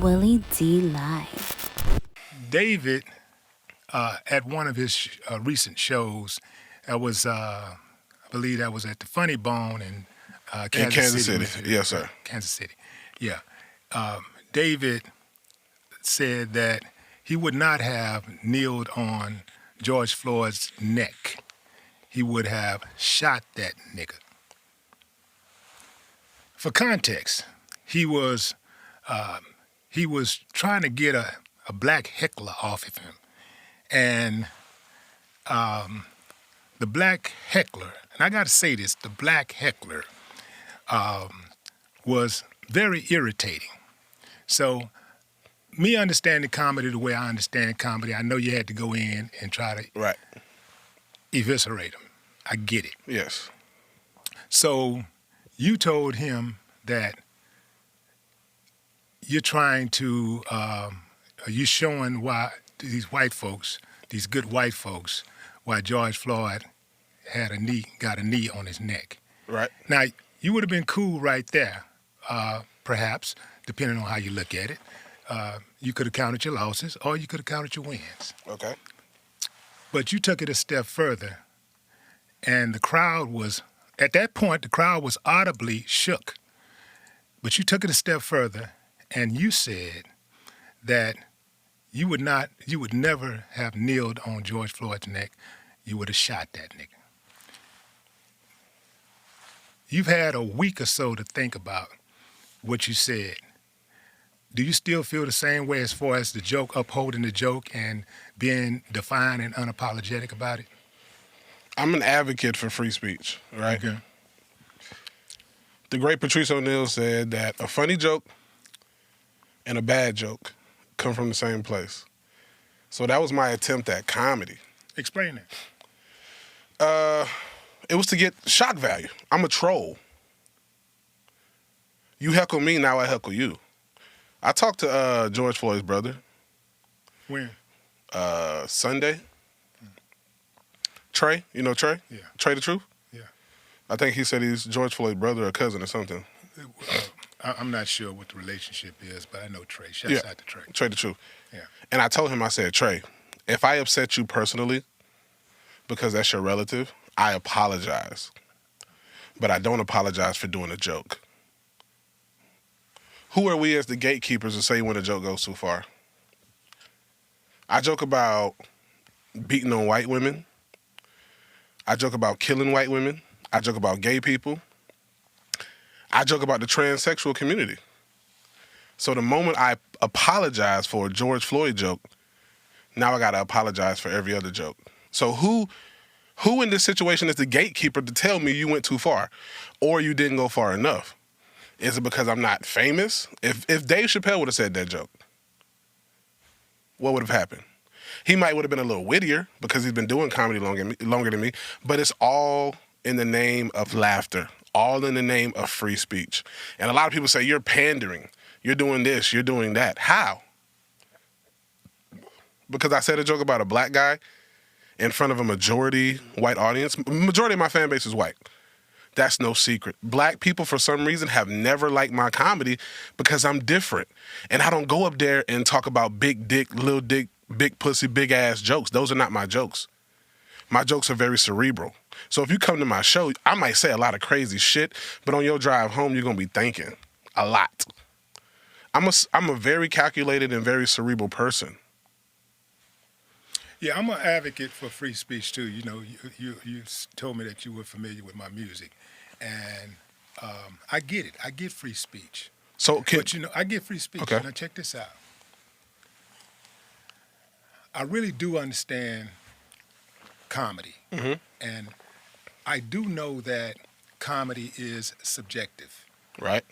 WIllie D Live. David, at one of his recent shows, that was, I believe that was at the Funny Bone in Kansas City. Missouri. Yes, sir. Kansas City, yeah. David said that he would not have kneeled on George Floyd's neck. He would have shot that nigga. For context, he was trying to get a black heckler off of him. And the black heckler, and I got to say this, the black heckler was very irritating. So me understanding comedy the way I understand comedy, I know you had to go in and try to eviscerate him. I get it. Yes. So you told him that you're trying to, you're showing why these white folks, these good white folks, why George Floyd got a knee on his neck. Right. Now, you would have been cool right there, perhaps, depending on how you look at it. You could have counted your losses or you could have counted your wins. Okay. But you took it a step further, and the crowd was, at that point, the crowd was audibly shook. But you took it a step further, and you said that you would never have kneeled on George Floyd's neck. You would have shot that nigga. You've had a week or so to think about what you said. Do you still feel the same way as far as the joke, upholding the joke and being defiant and unapologetic about it? I'm an advocate for free speech, right? Okay. The great Patrice O'Neal said that a funny joke and a bad joke come from the same place. So that was my attempt at comedy. Explain that. It was to get shock value. I'm a troll. You heckle me, now I heckle you. I talked to George Floyd's brother. When? Sunday. Trey, you know Trey? Yeah. Trey the Truth? Yeah. I think he said he's George Floyd's brother or cousin or something. I'm not sure what the relationship is, but I know Trey. Shout out to Trey. Trey the Truth. Yeah. And I told him, I said, Trey, if I upset you personally, because that's your relative, I apologize. But I don't apologize for doing a joke. Who are we as the gatekeepers to say when a joke goes too far? I joke about beating on white women. I joke about killing white women. I joke about gay people. I joke about the transsexual community. So the moment I apologize for a George Floyd joke, now I gotta apologize for every other joke. So who in this situation is the gatekeeper to tell me you went too far or you didn't go far enough? Is it because I'm not famous? If Dave Chappelle would have said that joke, what would have happened? He might would have been a little wittier because he's been doing comedy longer than me, but it's all in the name of laughter, all in the name of free speech. And a lot of people say, you're pandering, you're doing this, you're doing that. How? Because I said a joke about a black guy in front of a majority white audience. Majority of my fan base is white. That's no secret. Black people, for some reason, have never liked my comedy because I'm different. And I don't go up there and talk about big dick, little dick, big pussy, big ass jokes. Those are not my jokes. My jokes are very cerebral. So if you come to my show, I might say a lot of crazy shit, but on your drive home, you're going to be thinking a lot. I'm a very calculated and very cerebral person. Yeah, I'm an advocate for free speech too. You know, you told me that you were familiar with my music, and I get it. I get free speech. But you know, I get free speech. Okay. Now check this out. I really do understand comedy, and I do know that comedy is subjective. Right.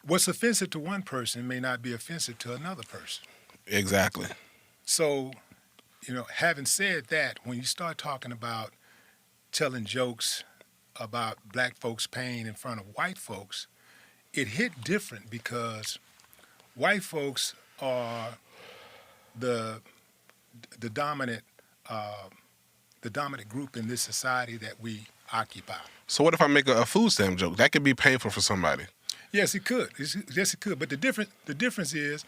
What's offensive to one person may not be offensive to another person. Exactly. So, you know, having said that, when you start talking about telling jokes about black folks' pain in front of white folks, it hit different because white folks are the dominant group in this society that we occupy. So what if I make a food stamp joke? That could be painful for somebody. Yes, it could. Yes, it could. But the difference is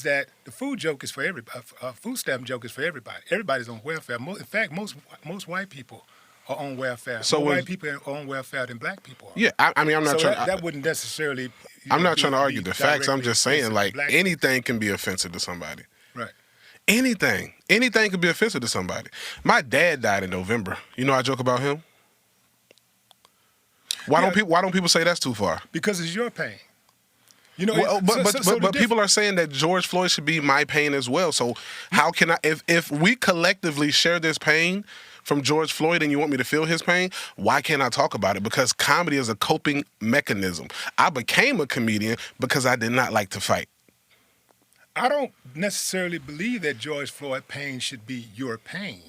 that the food joke is for everybody. Food stamp joke is for everybody. Everybody's on welfare. In fact, most white people are on welfare. So more white people are on welfare than black people are. Yeah, I mean, I'm not trying. That wouldn't necessarily. I'm not trying to argue the facts. I'm just saying, like, black anything can be offensive to somebody. Right. Anything can be offensive to somebody. My dad died in November. You know, I joke about him. Why don't people say that's too far? Because it's your pain. You know, but people are saying that George Floyd should be my pain as well. So how can I, if we collectively share this pain from George Floyd and you want me to feel his pain, why can't I talk about it? Because comedy is a coping mechanism. I became a comedian because I did not like to fight. I don't necessarily believe that George Floyd pain should be your pain.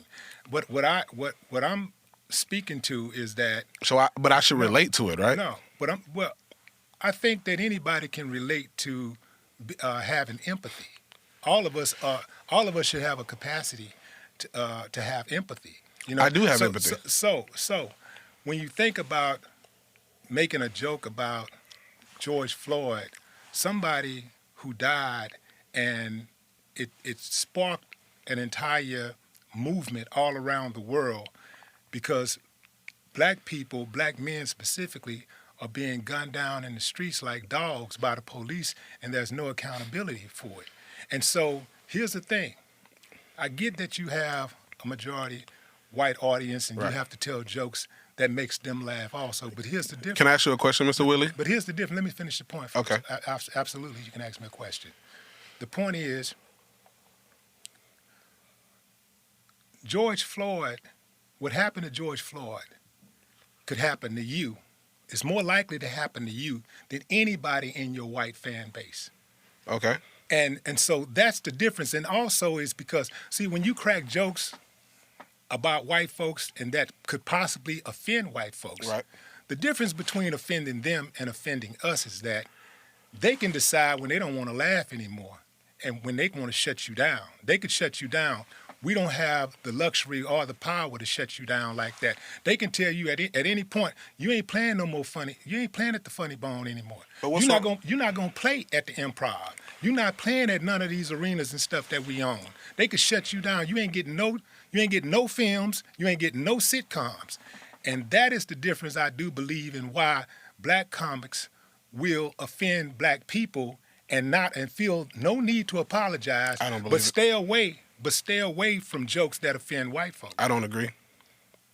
But what I'm speaking to is that. But I should relate to it, right? No, but I think that anybody can relate to having empathy. All of us should have a capacity to have empathy. You know, I do have empathy. So when you think about making a joke about George Floyd, somebody who died, and it sparked an entire movement all around the world because black people, black men specifically, are being gunned down in the streets like dogs by the police, and there's no accountability for it. And so here's the thing. I get that you have a majority white audience and right. You have to tell jokes that makes them laugh also, but here's the difference. Can I ask you a question, Mr. WIllie? But here's the difference. Let me finish the point first. Okay. Absolutely, you can ask me a question. The point is, George Floyd, what happened to George Floyd could happen to you. It's more likely to happen to you than anybody in your white fan base. Okay. And so that's the difference. And also is because, see, when you crack jokes about white folks and that could possibly offend white folks, right. The difference between offending them and offending us is that they can decide when they don't want to laugh anymore and when they want to shut you down. They could shut you down. We don't have the luxury or the power to shut you down like that. They can tell you at any point, you ain't playing no more funny. You ain't playing at the Funny Bone anymore. You're not gonna play at the Improv. You're not playing at none of these arenas and stuff that we own. They could shut you down. You ain't getting no films. You ain't getting no sitcoms. And that is the difference, I do believe, in why black comics will offend black people and feel no need to apologize. I don't believe but stay away from jokes that offend white folks. I don't agree.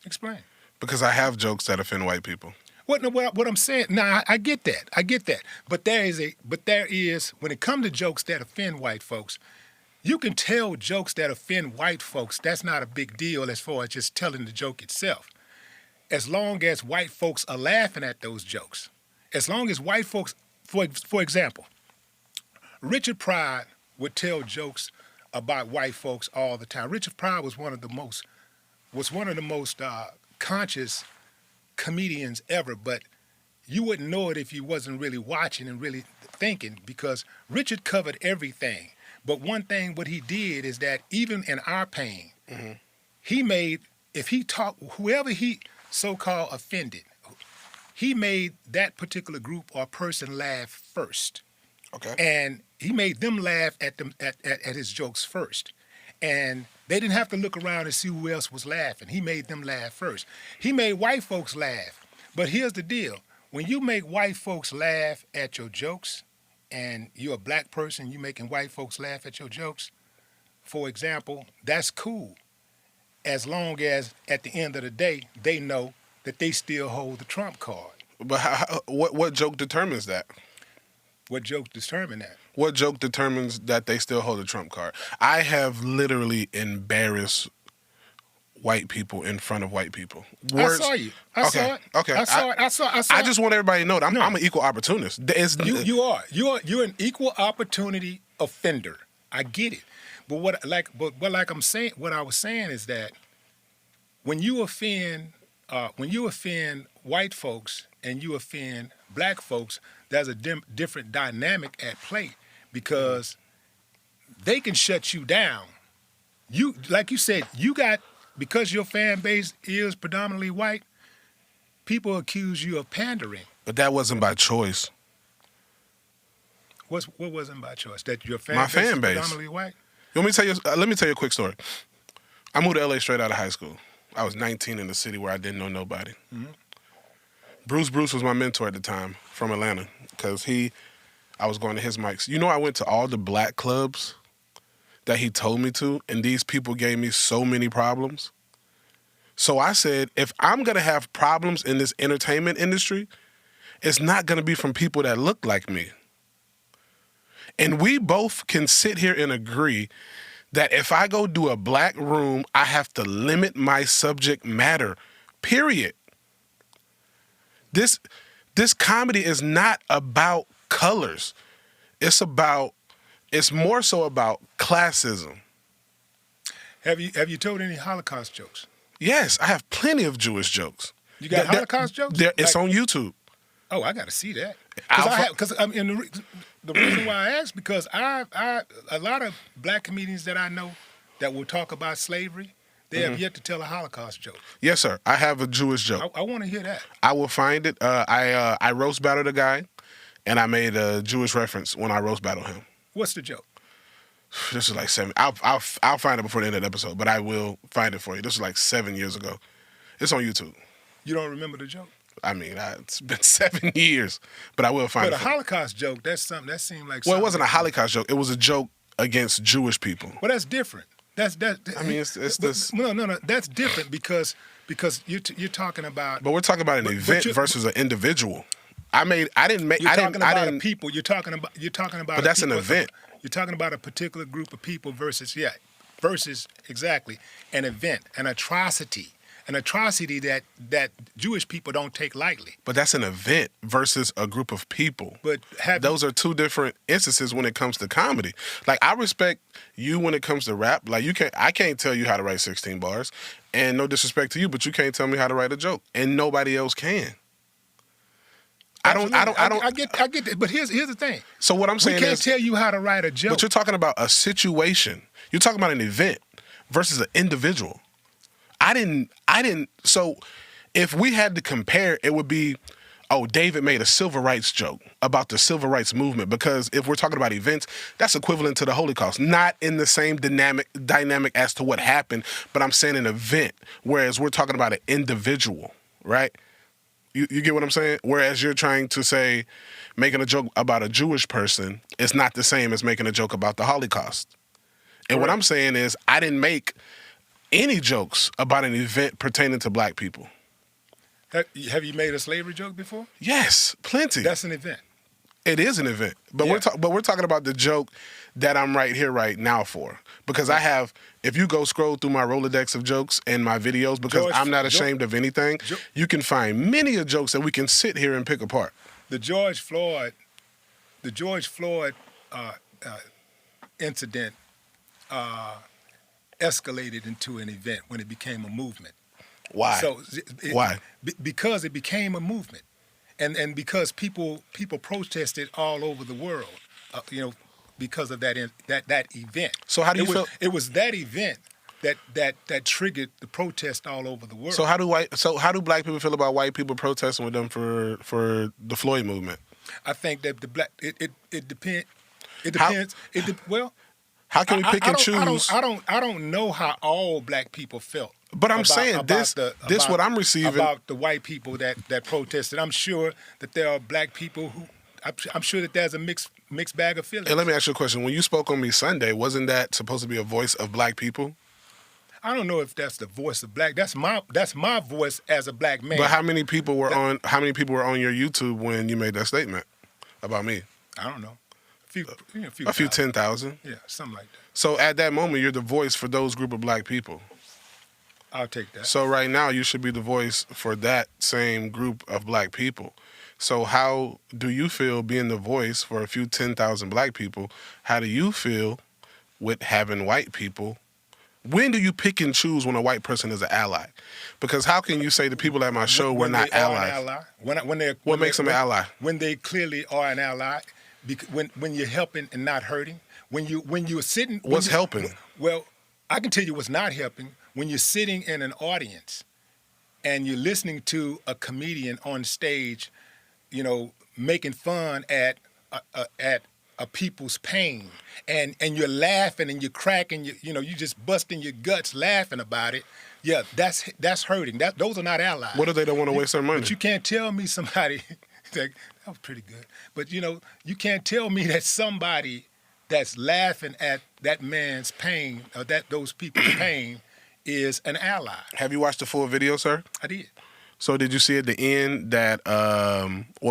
Explain. Because I have jokes that offend white people. What I'm saying, now I get that. But there is, when it comes to jokes that offend white folks, you can tell jokes that offend white folks. That's not a big deal as far as just telling the joke itself. As long as white folks are laughing at those jokes. As long as white folks, for example, Richard Pryor would tell jokes about white folks all the time. Richard Pryor was one of the most conscious comedians ever, but you wouldn't know it if you wasn't really watching and really thinking, because Richard covered everything. But one thing what he did is that even in our pain, mm-hmm. he made, if he talked, whoever he so-called offended, he made that particular group or person laugh first. Okay. And he made them laugh at his jokes first. And they didn't have to look around and see who else was laughing. He made them laugh first. He made white folks laugh. But here's the deal. When you make white folks laugh at your jokes, and you're a black person, you making white folks laugh at your jokes, for example, that's cool. As long as at the end of the day, they know that they still hold the trump card. But what joke determines that? What joke determines that? What joke determines that they still hold a trump card? I have literally embarrassed white people in front of white people. Words. I saw you. I saw it. Okay. I saw it. I just want everybody to know that I'm an equal opportunist. You are. You're an equal opportunity offender. I get it. But what I was saying is that when you offend white folks and you offend black folks, there's a different dynamic at play, because they can shut you down. You, like you said, because your fan base is predominantly white, people accuse you of pandering. But that wasn't by choice. What wasn't by choice? That your fan My base fan is base. predominantly white? Let me tell you a quick story. I moved to LA straight out of high school. I was 19 in the city where I didn't know nobody. Mm-hmm. Bruce was my mentor at the time from Atlanta because I was going to his mics. You know, I went to all the black clubs that he told me to, and these people gave me so many problems. So I said, if I'm going to have problems in this entertainment industry, it's not going to be from people that look like me. And we both can sit here and agree that if I go do a black room, I have to limit my subject matter, period. This comedy is not about colors. It's more so about classism. Have you told any Holocaust jokes? Yes, I have plenty of Jewish jokes. You got Holocaust jokes? It's on YouTube. Oh, I got to see that. Because the reason why I asked, because a lot of black comedians that I know that will talk about slavery, they have yet to tell a Holocaust joke. Yes, sir. I have a Jewish joke. I want to hear that. I will find it. I roast battled a guy, and I made a Jewish reference when I roast battled him. What's the joke? This is like 7. I'll find it before the end of the episode, but I will find it for you. This is like 7 years ago. It's on YouTube. You don't remember the joke? I mean, it's been 7 years, but I will find it. But a Holocaust joke, that's something that seemed like. Well, it wasn't a Holocaust joke. It was a joke against Jewish people. Well, that's different. I mean, it's this. No. That's different because you're talking about. But we're talking about an event versus an individual. You're talking about a people. You're talking about. But that's an event. You're talking about a particular group of people versus exactly an event, an atrocity that Jewish people don't take lightly. But that's an event versus a group of people. But those are two different instances when it comes to comedy. Like, I respect you when it comes to rap. Like, I can't tell you how to write 16 bars, and no disrespect to you, but you can't tell me how to write a joke, and nobody else can. I get that. But here's the thing. So what I'm saying is, we can't tell you how to write a joke. But you're talking about a situation. You're talking about an event versus an individual. I didn't. So if we had to compare, it would be, David made a civil rights joke about the civil rights movement, because if we're talking about events, that's equivalent to the Holocaust. Not in the same dynamic as to what happened, but I'm saying an event, whereas we're talking about an individual, right? You get what I'm saying? Whereas you're trying to say making a joke about a Jewish person is not the same as making a joke about the Holocaust. And what I'm saying is, I didn't make any jokes about an event pertaining to black people. Have you made a slavery joke before? Yes, plenty. That's an event. It is an event, but we're talking about the joke that I'm right here right now for, because I have. If you go scroll through my Rolodex of jokes and my videos, because I'm not ashamed of anything, you can find many of jokes that we can sit here and pick apart. The George Floyd incident escalated into an event when it became a movement. Why? Why? Because it became a movement, and because people protested all over the world, because of that event. So how do you feel? It was that event that triggered the protest all over the world. So how do black people feel about white people protesting with them for the Floyd movement? I think that it depends. It depends. How can we pick and choose? I don't know how all black people felt. But I'm saying what I'm receiving about the white people that protested. I'm sure that there are black people who. I'm sure that there's a mixed bag of feelings. And let me ask you a question. When you spoke on me Sunday, wasn't that supposed to be a voice of black people? I don't know if that's the voice of black. That's my voice as a black man. But how many people were on your YouTube when you made that statement about me? I don't know. A few 10,000. Yeah, something like that. So at that moment, you're the voice for those group of black people. I'll take that. So right now, you should be the voice for that same group of black people. So how do you feel being the voice for a few 10,000 black people? How do you feel with having white people? When do you pick and choose when a white person is an ally? Because how can you say the people at my show were not allies? What makes them an ally? When they clearly are an ally, when you're helping and not hurting, when you're sitting. What's helping? Well, I can tell you what's not helping. When you're sitting in an audience and you're listening to a comedian on stage, making fun at of people's pain, and you're laughing and you're cracking, you just busting your guts laughing about it. Yeah, that's hurting. Those are not allies. What if they don't want to waste their money? But you can't tell me somebody that was pretty good. But you can't tell me that somebody that's laughing at that man's pain or those people's pain is an ally. Have you watched the full video, sir? I did. So did you see at the end that,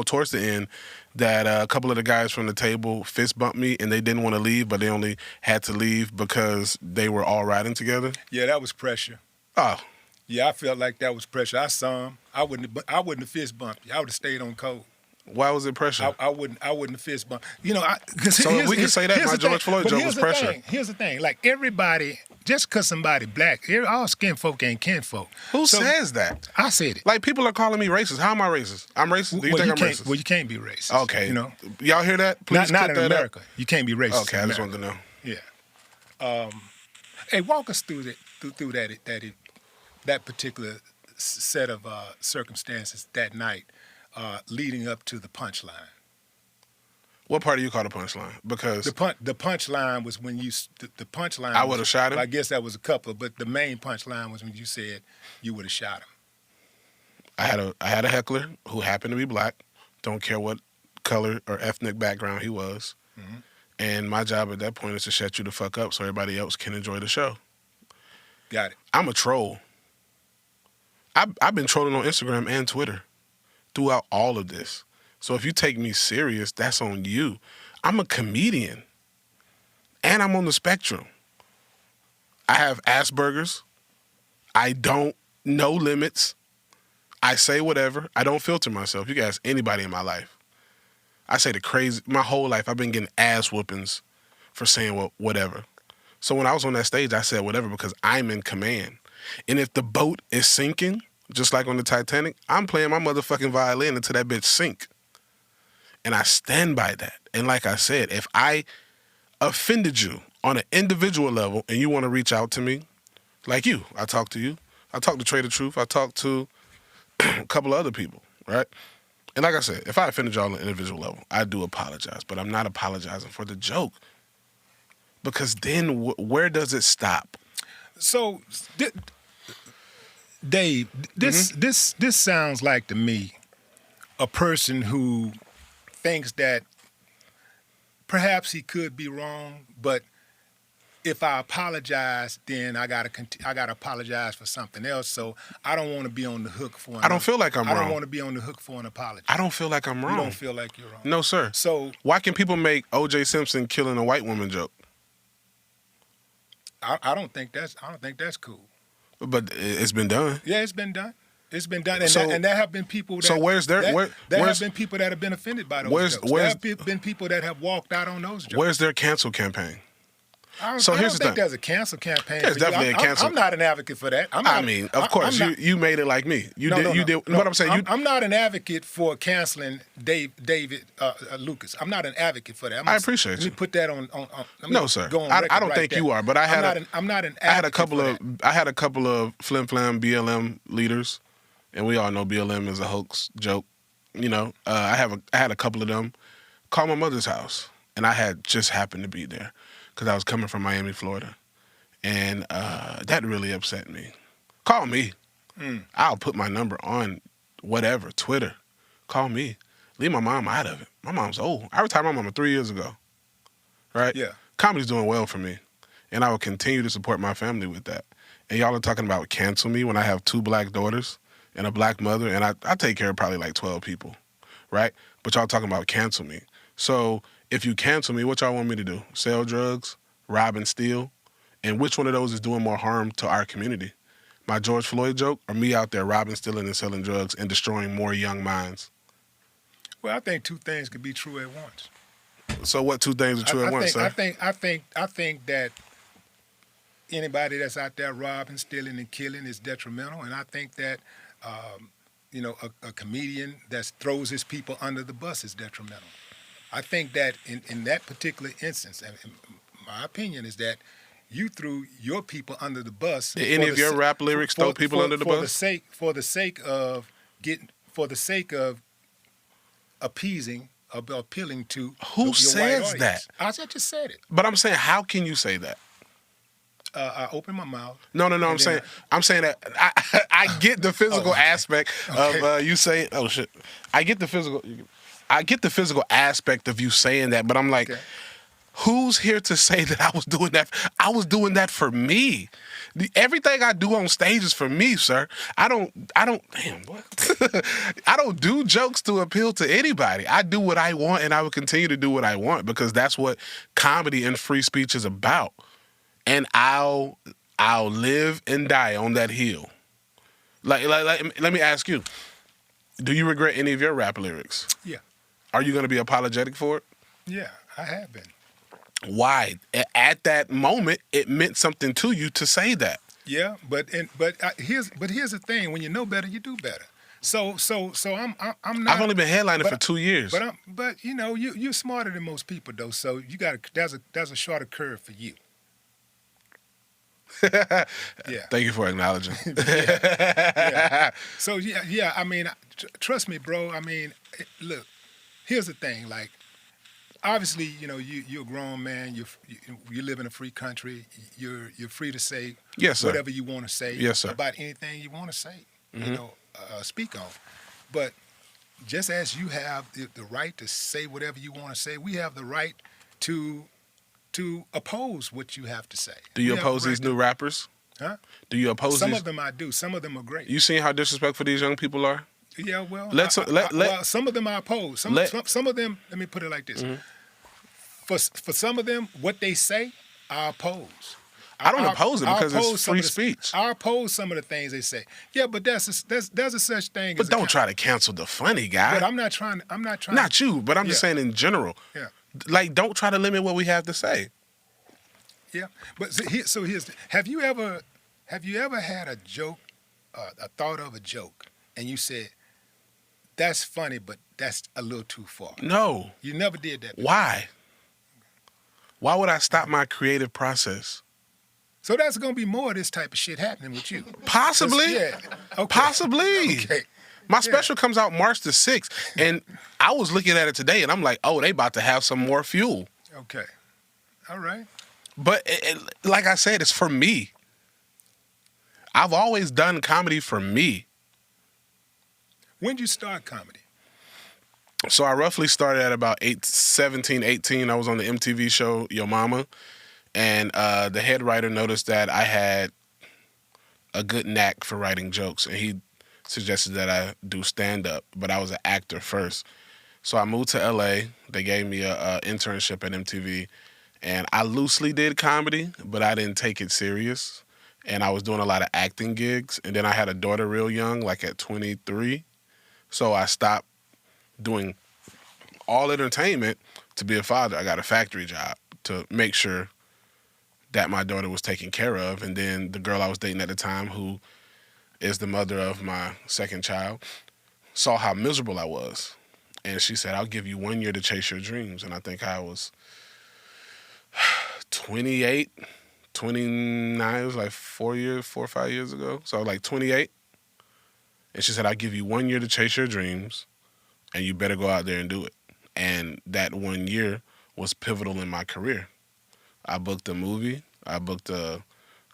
towards the end, that a couple of the guys from the table fist bumped me and they didn't want to leave, but they only had to leave because they were all riding together? Yeah, that was pressure. Oh. Yeah, I felt like that was pressure. I saw him. I wouldn't have fist bumped you. I would have stayed on code. Why was it pressure? I wouldn't have fist bumped. So we can say that my George Floyd joke was pressure. Here's the thing. Like everybody, just because somebody black, all skin folk ain't kin folk. Who says that? I said it. Like people are calling me racist. How am I racist? I'm racist. Do you think I'm racist? Well, you can't be racist. Okay. Y'all hear that? Please not in that America. Up. You can't be racist. Okay, I just wanted to know. Yeah. Hey, walk us through that particular set of circumstances that night leading up to the punchline. What part do you call the punchline? Because the punchline was when the punchline. I would have shot him. I guess that was a couple, but the main punchline was when you said you would have shot him. I had a heckler who happened to be black. Don't care what color or ethnic background he was. Mm-hmm. And my job at that point is to shut you the fuck up so everybody else can enjoy the show. Got it. I'm a troll. I've been trolling on Instagram and Twitter throughout all of this. So if you take me serious, that's on you. I'm a comedian. And I'm on the spectrum. I have Asperger's. I don't know limits. I say whatever. I don't filter myself. You can ask anybody in my life. I say my whole life, I've been getting ass whoopings for saying whatever. So when I was on that stage, I said whatever because I'm in command. And if the boat is sinking, just like on the Titanic, I'm playing my motherfucking violin until that bitch sink. And I stand by that. And like I said, if I offended you on an individual level and you want to reach out to me, like you, I talk to you. I talk to Trader Truth. I talk to a couple of other people, right? And like I said, if I offended y'all on an individual level, I do apologize. But I'm not apologizing for the joke. Because then where does it stop? So, Dave, this sounds like to me a person who thinks that perhaps he could be wrong, but if I apologize, then I gotta apologize for something else. So I don't want to be on the hook for. I don't feel like I'm wrong. I don't want to be on the hook for an apology. I don't feel like I'm wrong. You don't feel like you're wrong. No, sir. So why can people make O.J. Simpson killing a white woman joke? I don't think that's cool. But it's been done. Yeah, it's been done. It's been done, and there have been people that. So there have been people that have been offended by those jokes. There have been people that have walked out on those jokes. Where's their cancel camping? I don't think there's a cancel campaign. There's definitely a cancel. I'm not an advocate for that. Of course, you made it like me. You did. What I'm saying, I'm not an advocate for canceling David Lucas. I'm not an advocate for that. I appreciate you. Let me put that on. No, sir. I don't think you are, but I'm not an advocate. I had a couple of Flim Flam BLM leaders, and we all know BLM is a hoax joke. I had a couple of them call my mother's house, and I had just happened to be there. Because I was coming from Miami, Florida. And that really upset me. Call me. I'll put my number on whatever, Twitter. Call me. Leave my mom out of it. My mom's old. I retired my mama 3 years ago. Right? Yeah. Comedy's doing well for me. And I will continue to support my family with that. And y'all are talking about cancel me when I have 2 black daughters and a black mother. And I take care of probably like 12 people. Right? But y'all talking about cancel me. So if you cancel me, what y'all want me to do? Sell drugs, rob and steal? And which one of those is doing more harm to our community? My George Floyd joke or me out there robbing, stealing, and selling drugs and destroying more young minds? Well, I think 2 things could be true at once. So what 2 things are true at once, sir? I think that anybody that's out there robbing, stealing, and killing is detrimental. And I think that, a comedian that throws his people under the bus is detrimental. I think that in that particular instance, and my opinion is that you threw your people under the bus. Any of your rap lyrics throw people under the bus? For the sake of appeasing appealing to Who your says white audience. I just said it. But I'm saying, how can you say that? I opened my mouth. No. I'm saying that I get the physical aspect of you saying. Oh shit! I get the physical aspect of you saying that, but I'm like, who's here to say that I was doing that? I was doing that for me. Everything I do on stage is for me, sir. I don't. Damn, what? I don't do jokes to appeal to anybody. I do what I want, and I will continue to do what I want because that's what comedy and free speech is about. And I'll live and die on that hill. Like, let me ask you: do you regret any of your rap lyrics? Yeah. Are you going to be apologetic for it? Yeah, I have been. Why? At that moment, it meant something to you to say that. Yeah, but here's the thing: when you know better, you do better. So I'm not. I've only been headlining for 2 years. But you know you're smarter than most people though. So you got there's a shorter curve for you. Yeah. Thank you for acknowledging. Yeah. So yeah. I mean, trust me, bro. I mean, look. Here's the thing. Like, obviously, you know, you're a grown man. You live in a free country. You're free to say whatever you want to say about anything you want to say. You know, speak on. But just as you have the right to say whatever you want to say, we have the right to oppose what you have to say. Do you oppose these new rappers? Huh? Do you oppose some of them? I do. Some of them are great. You seen how disrespectful these young people are? Yeah, well, well, some of them I oppose. Some of them. Let me put it like this: for some of them, what they say, I oppose. I don't oppose it because it's free speech. I oppose some of the things they say. Yeah, but there's a such thing. But don't try to cancel the funny guy. But I'm not trying. Not you, but I'm just saying in general. Yeah. Like, don't try to limit what we have to say. Yeah, but have you ever had a joke, a thought of a joke, and you said, "That's funny, but that's a little too far"? No. You never did that before. Why? Why would I stop my creative process? So that's going to be more of this type of shit happening with you. Possibly. Yeah. Okay. Possibly. Okay. My special comes out March the 6th, and I was looking at it today, and I'm like, oh, they about to have some more fuel. Okay. All right. But like I said, it's for me. I've always done comedy for me. When did you start comedy? So I roughly started at about 17, 18. I was on the MTV show Yo Mama, and the head writer noticed that I had a good knack for writing jokes, and he suggested that I do stand-up, but I was an actor first. So I moved to LA. They gave me an internship at MTV, and I loosely did comedy, but I didn't take it serious. And I was doing a lot of acting gigs, and then I had a daughter real young, like at 23. So I stopped doing all entertainment to be a father. I got a factory job to make sure that my daughter was taken care of. And then the girl I was dating at the time, who is the mother of my second child, saw how miserable I was. And she said, I'll give you 1 year to chase your dreams. And I think I was 28, 29. It was like 4 or 5 years ago. So I was like 28. And she said, I'll give you 1 year to chase your dreams, and you better go out there and do it. And that 1 year was pivotal in my career. I booked a movie. I booked a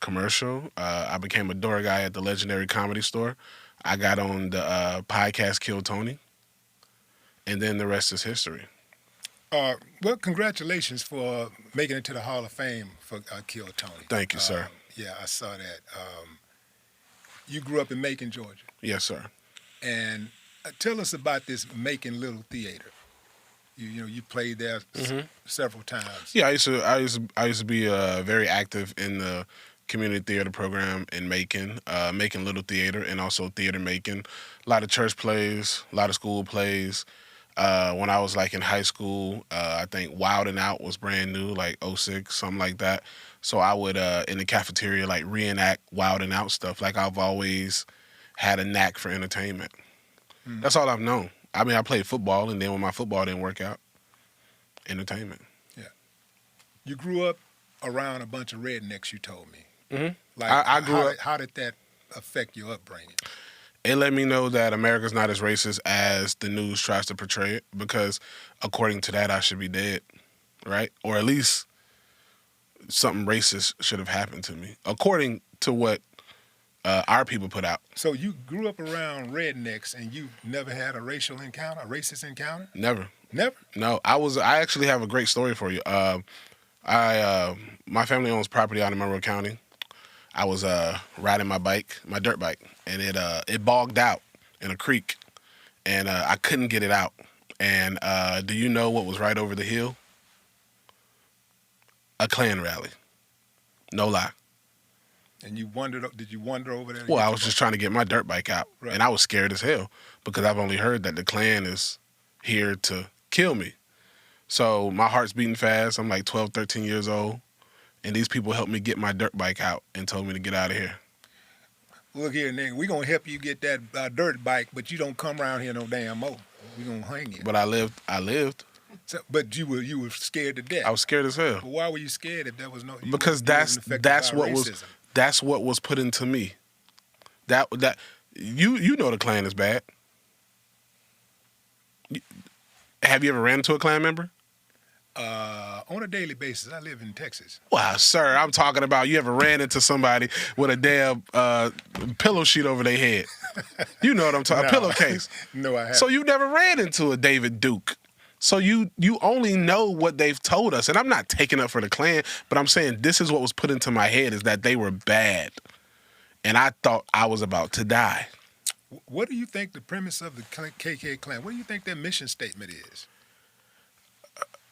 commercial. I became a door guy at the legendary Comedy Store. I got on the podcast Kill Tony. And then the rest is history. Well, congratulations for making it to the Hall of Fame for Kill Tony. Thank you, sir. Yeah, I saw that. You grew up in Macon, Georgia. Yes, sir. And tell us about this Macon Little Theater. You played there several times. Yeah, I used to be very active in the community theater program in Macon, Macon Little Theater, and also Theater Macon. A lot of church plays, a lot of school plays. When I was like in high school, I think Wild 'N Out was brand new, like 06, something like that. So I would in the cafeteria like reenact Wild 'N Out stuff. Like I've always had a knack for entertainment. That's all I've known. I mean, I played football, and then when my football didn't work out, entertainment. Yeah. You grew up around a bunch of rednecks, you told me. Mm-hmm. Like, I grew up. How did that affect your upbringing? It let me know that America's not as racist as the news tries to portray it, because according to that, I should be dead, right? Or at least something racist should have happened to me, according to what our people put out. So you grew up around rednecks and you never had a racial encounter, a racist encounter? Never. Never? No, I actually have a great story for you. My family owns property out in Monroe County. I was riding my dirt bike, and it bogged out in a creek, and I couldn't get it out. And do you know what was right over the hill? A Klan rally. No lie. And did you wander over there? Well, I was just trying to get my dirt bike out, right. And I was scared as hell because I've only heard that the Klan is here to kill me. So my heart's beating fast. I'm like 12, 13 years old. And these people helped me get my dirt bike out and told me to get out of here. Look here, nigga, we gonna help you get that dirt bike, but you don't come around here no damn more. We gonna hang you. But I lived. So, but you were scared to death. I was scared as hell. But why were you scared if there was no? Because that's what was put into me. That you know the Klan is bad. Have you ever ran into a Klan member? On a daily basis. I live in Texas. Wow, sir, I'm talking about you ever ran into somebody with a damn pillow sheet over their head. You know what I'm talking about, No. a pillowcase. No, I haven't. So you never ran into a David Duke. So you only know what they've told us. And I'm not taking up for the Klan, but I'm saying this is what was put into my head, is that they were bad. And I thought I was about to die. What do you think the premise of the KK Klan, what do you think their mission statement is?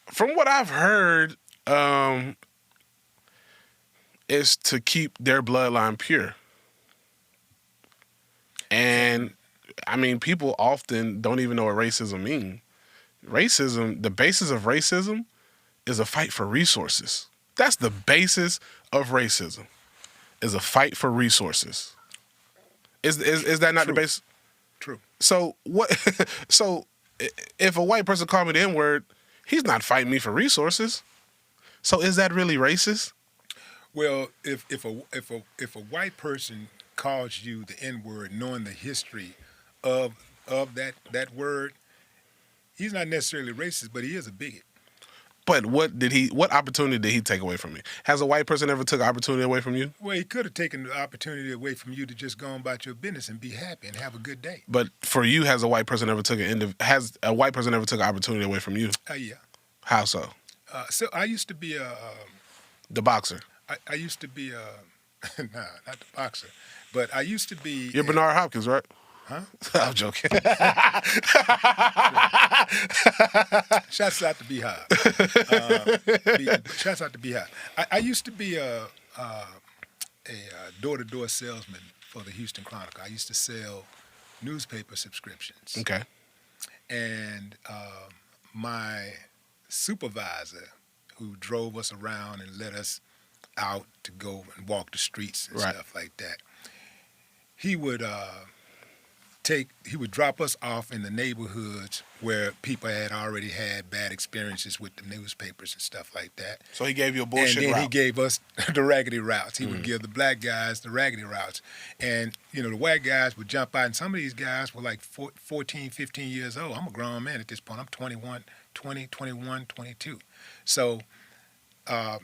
From what I've heard, is to keep their bloodline pure. And, I mean, people often don't even know what racism means. Racism, the basis of racism is a fight for resources. That's the basis of racism, is a fight for resources. Is that not True. the basis? True. So what? So if a white person called me the N-word, he's not fighting me for resources. So is that really racist? Well, if a white person calls you the N-word, knowing the history of that word, he's not necessarily racist, but he is a bigot. But what opportunity did he take away from me? Has a white person ever took opportunity away from you? Well, he could have taken the opportunity away from you to just go on about your business and be happy and have a good day. But for you, has a white person ever took an opportunity away from you? Yeah. How so? So I used to be The boxer. I used to be nah, not the boxer, but I used to be. You're Bernard Hopkins, right? Huh? I'm joking. Shouts out to Beehive. Shouts out to Beehive. I used to be a door-to-door salesman for the Houston Chronicle. I used to sell newspaper subscriptions. Okay. And my supervisor, who drove us around and let us out to go and walk the streets and Right. stuff like that, he would drop us off in the neighborhoods where people had already had bad experiences with the newspapers and stuff like that. So he gave you a bullshit And then route. he gave us the raggedy routes. He would give the black guys the raggedy routes. And, the white guys would jump out. And some of these guys were like 14, 15 years old. I'm a grown man at this point. I'm 21, 22. So, I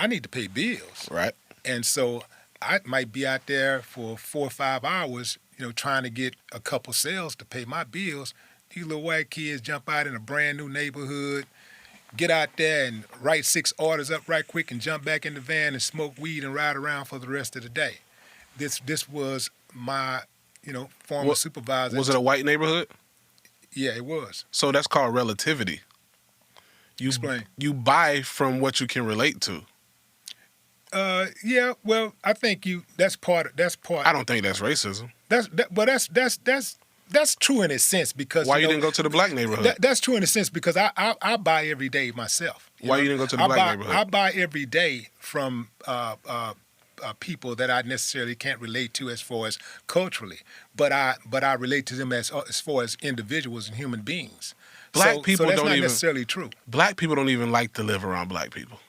need to pay bills. Right. And so I might be out there for 4 or 5 hours, trying to get a couple sales to pay my bills. These little white kids jump out in a brand new neighborhood, get out there and write 6 orders up right quick and jump back in the van and smoke weed and ride around for the rest of the day. This was my, former supervisor. Was it a white neighborhood? Yeah, it was. So that's called relativity. Explain. You buy from what you can relate to. Yeah. Well, I think that's part. I don't think that's racism. That's true in a sense because Why you didn't go to the black neighborhood? That's true in a sense because I buy every day myself. Why you didn't go to the black neighborhood? I buy every day from people that I necessarily can't relate to as far as culturally, but I relate to them as far as individuals and human beings. Black people so that's don't not even necessarily true. Black people don't even like to live around black people.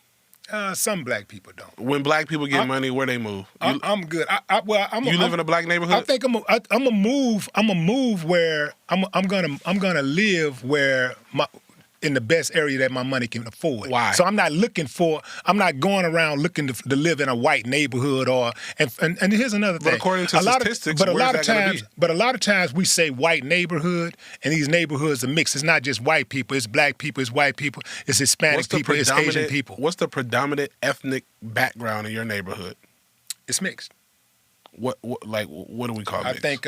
Some black people don't. When black people get money, where they move? I'm good. You live in a black neighborhood? I think I'm a move. I'm a move where I'm gonna live where in the best area that my money can afford. Why? So I'm not going around looking to live in a white neighborhood and here's another thing. But according to statistics, a lot of times we say white neighborhood, and these neighborhoods are mixed. It's not just white people. It's black people. It's white people. It's Hispanic people. It's Asian people. What's the predominant ethnic background in your neighborhood? It's mixed. What do we call mixed? I think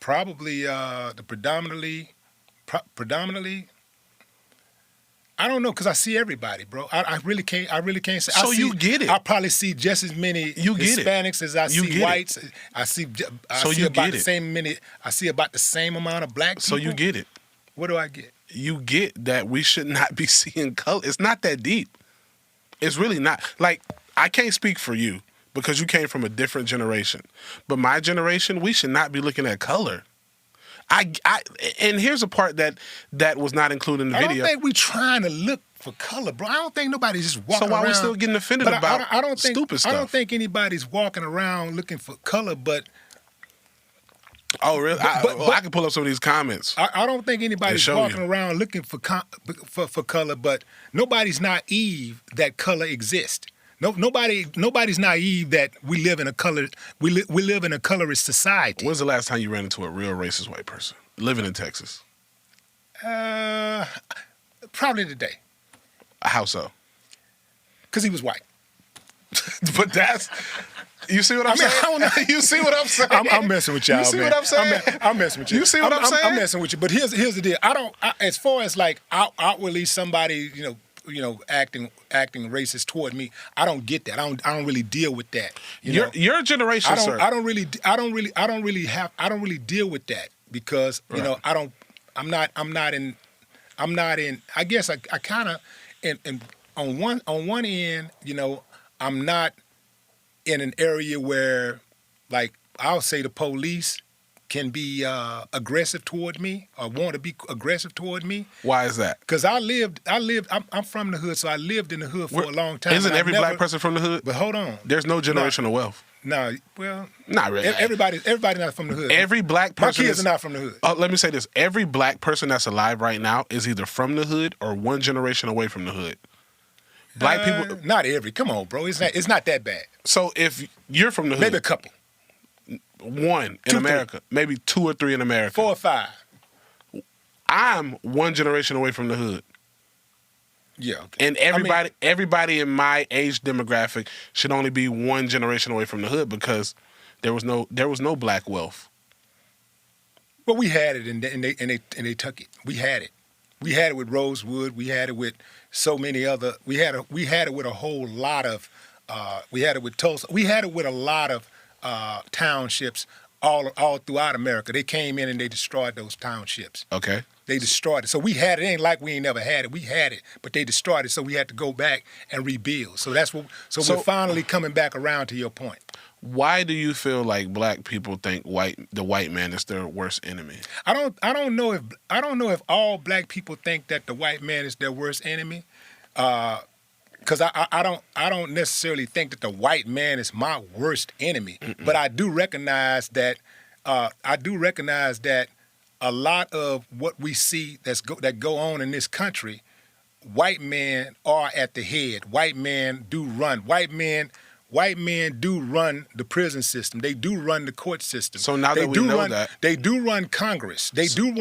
probably the predominantly. I don't know, because I see everybody, bro. I really can't say. So you get it. I probably see just as many Hispanics as I see whites. I see about the same amount of black people. So you get it. What do I get? You get that we should not be seeing color. It's not that deep. It's really not. Like, I can't speak for you because you came from a different generation. But my generation, we should not be looking at color. And here's a part that was not included in the video. I don't think we're trying to look for color, bro. I don't think nobody's just walking around. So why we still getting offended about stupid stuff? I don't think anybody's walking around looking for color, but... Oh, really? I can pull up some of these comments. I don't think anybody's walking around looking for color, but nobody's naive that color exists. Nobody's naive that we live in a live in a colorist society. When's the last time you ran into a real racist white person living in Texas? Probably today. How so? Because he was white. But that's... You see what I'm saying? I don't know. You see what I'm saying? I'm messing with y'all, man. You see what I'm saying? I'm messing with you. You see what I'm saying? I'm messing with you. But here's the deal. As far as like outwardly somebody, acting racist toward me, I don't get that. I don't really deal with that. Your generation, sir. I don't really deal with that because I'm not in. I guess I kind of on one end, I'm not in an area where, like, I'll say the police can be aggressive toward me or want to be aggressive toward me. Why is that? Because I'm from the hood, so I lived in the hood for a long time. Isn't every black person from the hood? But hold on. There's no generational wealth. No, well, not really. Everybody not from the hood. Every black person. My kids are not from the hood. Let me say this: every black person that's alive right now is either from the hood or one generation away from the hood. Black people. Not every. Come on, bro. It's not that bad. So if you're from the hood, maybe a couple. One in America, maybe 2 or 3 in America. 4 or 5. I'm one generation away from the hood. Yeah. Okay. And everybody in my age demographic should only be one generation away from the hood because there was no black wealth. Well, we had it, and they took it. We had it. We had it with Rosewood. We had it with so many other. We had it with a whole lot of. We had it with Tulsa. We had it with a lot of townships all throughout America. They came in and they destroyed those townships. Okay. They destroyed it. So we had it. It ain't like we ain't never had it. We had it, but they destroyed it. So we had to go back and rebuild. So that's what. So we're finally coming back around to your point. Why do you feel like black people think the white man is their worst enemy? I don't know if all black people think that the white man is their worst enemy. Because I don't necessarily think that the white man is my worst enemy. Mm-mm. But I do recognize that a lot of what we see that go on in this country, white men are at the head. White men do run. White men do run the prison system. They do run the court system. So now that we know that, they do run Congress. They do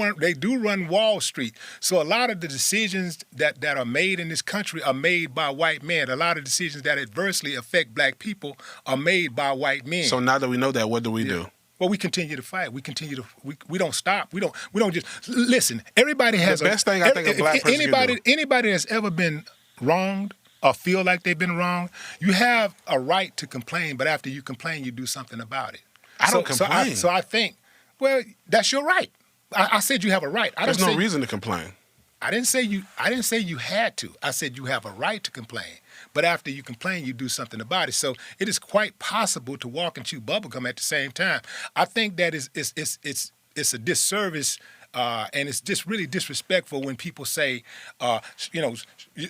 run Wall Street. So a lot of the decisions that are made in this country are made by white men. A lot of decisions that adversely affect black people are made by white men. So now that we know that, what do we do? Well, we continue to fight. We continue to. We don't stop. We don't just listen. Everybody has the best thing I think a black person can do. Anybody that's ever been wronged or feel like they've been wrong, you have a right to complain, but after you complain, you do something about it. I don't complain. So I think, well, that's your right. I said you have a right. There's no reason to complain. I didn't say you had to. I said you have a right to complain. But after you complain, you do something about it. So it is quite possible to walk and chew bubblegum at the same time. I think that it's a disservice and it's just really disrespectful when people say,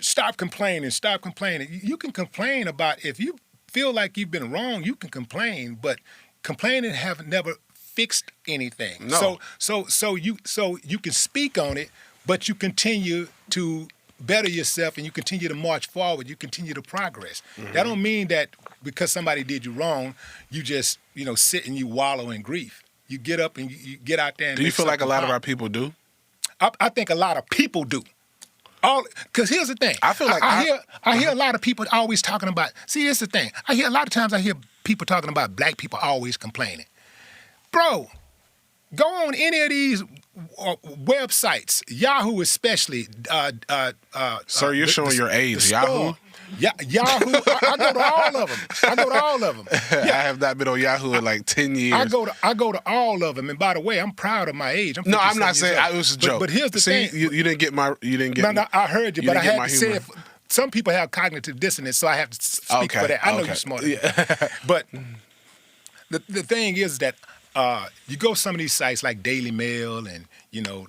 stop complaining, stop complaining. You can complain about, if you feel like you've been wrong, you can complain, but complaining have never fixed anything. No. So you can speak on it, but you continue to better yourself and you continue to march forward, you continue to progress. Mm-hmm. That don't mean that because somebody did you wrong, you just, sit and you wallow in grief. You get up and you get out there and Do you make feel like a something lot of pop. our people do? I think a lot of people do. Because here's the thing. I feel like I hear a lot of people always talking about, see, here's the thing. A lot of times I hear people talking about black people always complaining. Bro, go on any of these websites, Yahoo especially. Sir, you're showing your age. Yahoo? Yahoo. I go to all of them. I have not been on Yahoo in like 10 years. I go to all of them. And by the way, I'm proud of my age. No, I'm not saying it was a joke. But here's the thing. You didn't get my. No, I heard you, but I didn't get had my to say humor. it. Some people have cognitive dissonance, so I have to speak for that. I know you're smart. But the thing is that you go some of these sites like Daily Mail and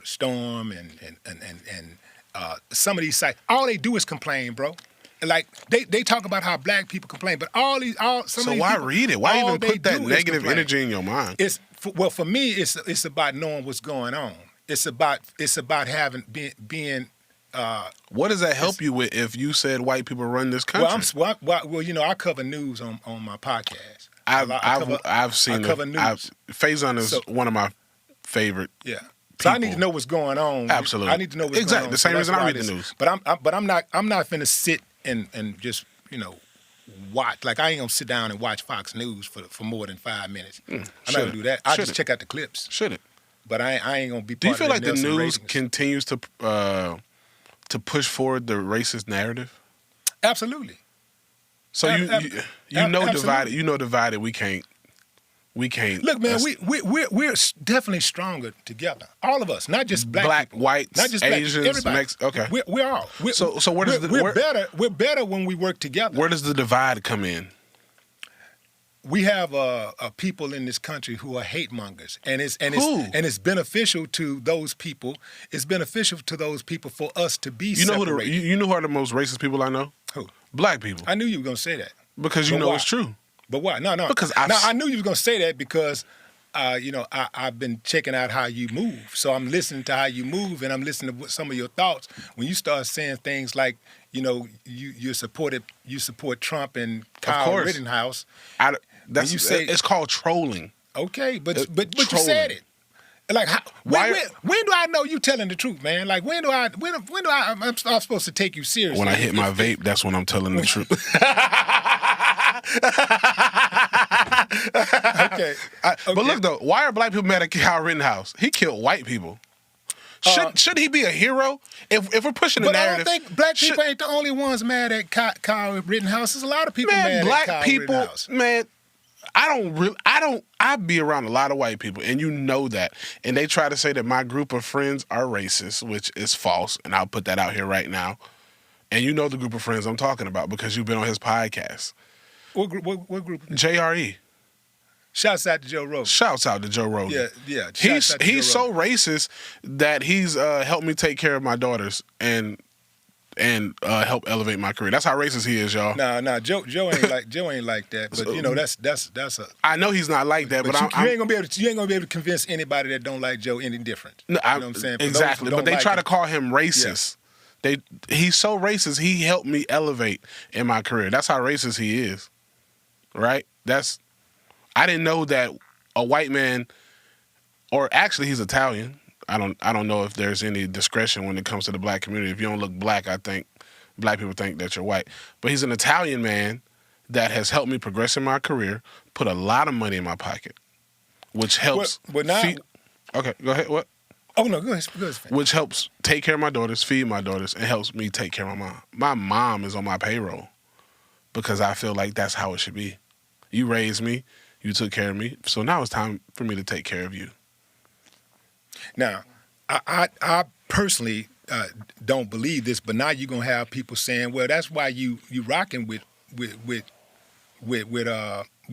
Storm and some of these sites, all they do is complain, bro. Like they talk about how black people complain, but So why read it? Why even put that negative energy in your mind? For me, it's about knowing what's going on. It's about being. What does that help you with if you said white people run this country? I cover news on my podcast. I've seen I cover news. Faison is one of my favorite. Yeah. So I need to know what's going on. Absolutely. I need to know what's going on. Exactly. The same reason I read the news. But I'm not finna sit and just watch. Like I ain't gonna sit down and watch Fox News for more than 5 minutes. I'm not gonna do that. I just check out the clips. Shouldn't. But I ain't gonna be. Do you part feel of like the Nielsen news ratings. continues to push forward the racist narrative? Absolutely. So absolutely. divided. We can't. Look, man, we're definitely stronger together. All of us, not just black people. whites, not just Asians, black, okay. We're all. So where does we're better when we work together. Where does the divide come in? We have people in this country who are hate mongers, and it's beneficial to those people. It's beneficial to those people for us to be separated. You know who are the most racist people I know? Who? Black people. I knew you were gonna say that. Because why? it's true. But why? No. Because I knew you was gonna say that because, I've been checking out how you move. So I'm listening to how you move, and I'm listening to some of your thoughts. When you start saying things like, you support Trump and Kyle Rittenhouse. It's called trolling. Okay, but you trolling. said it. Like when do I know you telling the truth, man? Like when do I'm supposed to take you seriously? When I hit my vape, that's when I'm telling the truth. Okay. But look though, why are black people mad at Kyle Rittenhouse? He killed white people. Should he be a hero? If we're pushing the narrative, I don't think black people ain't the only ones mad at Kyle Rittenhouse. There's a lot of people mad black at Kyle people, Rittenhouse. man. I be around a lot of white people, and you know that. And they try to say that my group of friends are racist, which is false, and I'll put that out here right now. And you know the group of friends I'm talking about because you've been on his podcast. What group? JRE. Shouts out to Joe Rogan. Shouts out to Joe Rogan. Yeah. He's so racist that he's helped me take care of my daughters and help elevate my career. That's how racist he is, y'all. Nah, Joe ain't like that. But that's a. I know he's not like that, but you ain't gonna be able to convince anybody that don't like Joe any different. No, you know what I'm saying? For exactly, but they try to call him racist. Yeah. He's so racist. He helped me elevate in my career. That's how racist he is, right? I didn't know that a white man, or actually he's Italian. I don't know if there's any discretion when it comes to the black community. If you don't look black, I think black people think that you're white. But he's an Italian man that has helped me progress in my career, put a lot of money in my pocket, which helps. Okay, go ahead. What? Oh no, go ahead. Which helps take care of my daughters, feed my daughters, and helps me take care of my mom. My mom is on my payroll because I feel like that's how it should be. You raised me, you took care of me, so now it's time for me to take care of you. Now, I personally don't believe this, but now you're gonna have people saying, "Well, that's why you rocking with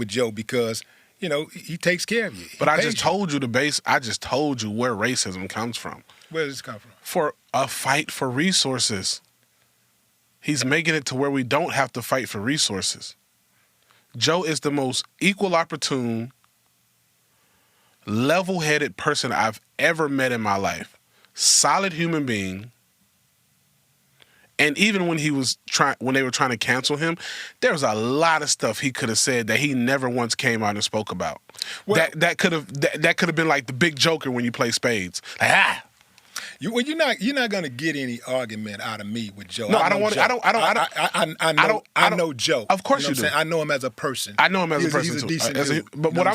Joe because he takes care of you. But I just told you I just told you where racism comes from. Where does this come from? For a fight for resources. He's making it to where we don't have to fight for resources. Joe is the most equal opportune, level-headed person I've ever met in my life. Solid human being. And even when when they were trying to cancel him, there was a lot of stuff he could have said that he never once came out and spoke about. Well, that could have been like the big joker when you play spades. Like, You're not gonna get any argument out of me with Joe. No, I don't want. I know Joe. Of course you do. I know him as a person. I know him as a person he's a too. decent dude. But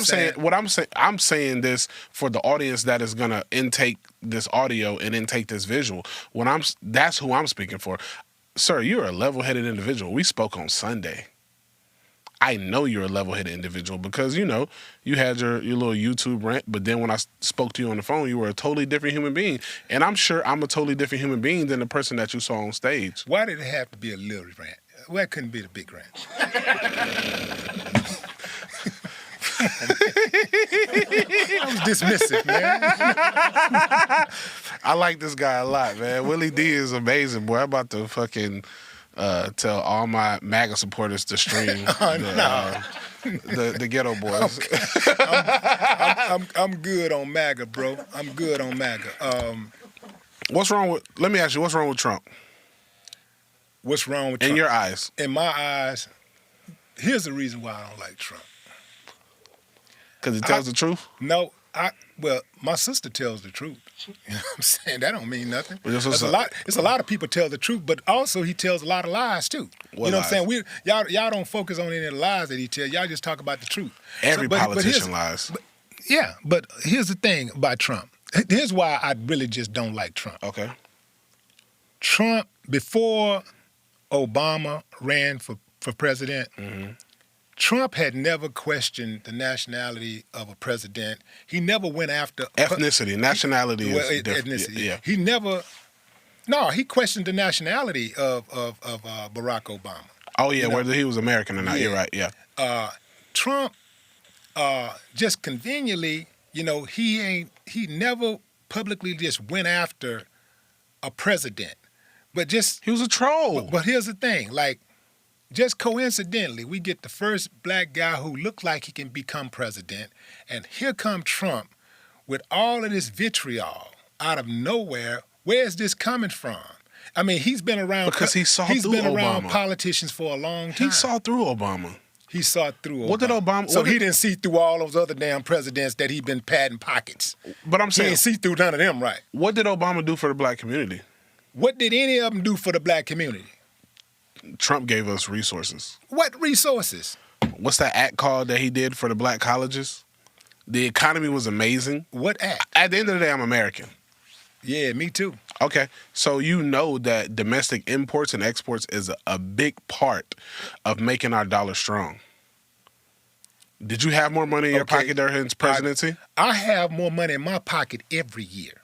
I'm saying this for the audience that is gonna intake this audio and intake this visual. That's who I'm speaking for, sir. You're a level-headed individual. We spoke on Sunday. I know you're a level-headed individual because, you had your little YouTube rant, but then when I spoke to you on the phone, you were a totally different human being. And I'm sure I'm a totally different human being than the person that you saw on stage. Why did it have to be a little rant? Why couldn't it be the big rant? I was dismissive, man. I like this guy a lot, man. WIllie D is amazing, boy. I'm about to fucking... tell all my MAGA supporters to stream the Ghetto Boys. I'm good on MAGA, bro. I'm good on MAGA. Let me ask you, what's wrong with Trump? What's wrong with Trump? In your eyes. In my eyes, here's the reason why I don't like Trump. Because he tells the truth? No, my sister tells the truth. You know what I'm saying? That don't mean nothing. It's a lot of people tell the truth, but also he tells a lot of lies too. What lies? I'm saying? Y'all don't focus on any of the lies that he tells. Y'all just talk about the truth. Every politician lies. But here's the thing about Trump. Here's why I really just don't like Trump. Okay. Trump, before Obama ran for president, Trump had never questioned the nationality of a president. He never went after... Ethnicity. Nationality is different. Ethnicity. Yeah. He never... No, he questioned the nationality of Barack Obama. Oh, yeah, whether he was American or not. Yeah. You're right, yeah. Trump, just conveniently, he never publicly just went after a president. But just... He was a troll. But here's the thing, just coincidentally, we get the first black guy who looks like he can become president, and here come Trump with all of this vitriol out of nowhere. Where's this coming from? I mean, he's been around because he saw through Obama. He's been around politicians for a long time. He saw through Obama. He saw through Obama. What did Obama? So he didn't see through all those other damn presidents that he been padding pockets. But I'm saying he didn't see through none of them, right? What did Obama do for the black community? What did any of them do for the black community? Trump gave us resources. What resources? What's that act called that he did for the black colleges? The economy was amazing. What act? At the end of the day, I'm American. Yeah, me too. Okay, so you know that domestic imports and exports is a big part of making our dollar strong. Did you have more money in your pocket during his presidency? I have more money in my pocket every year.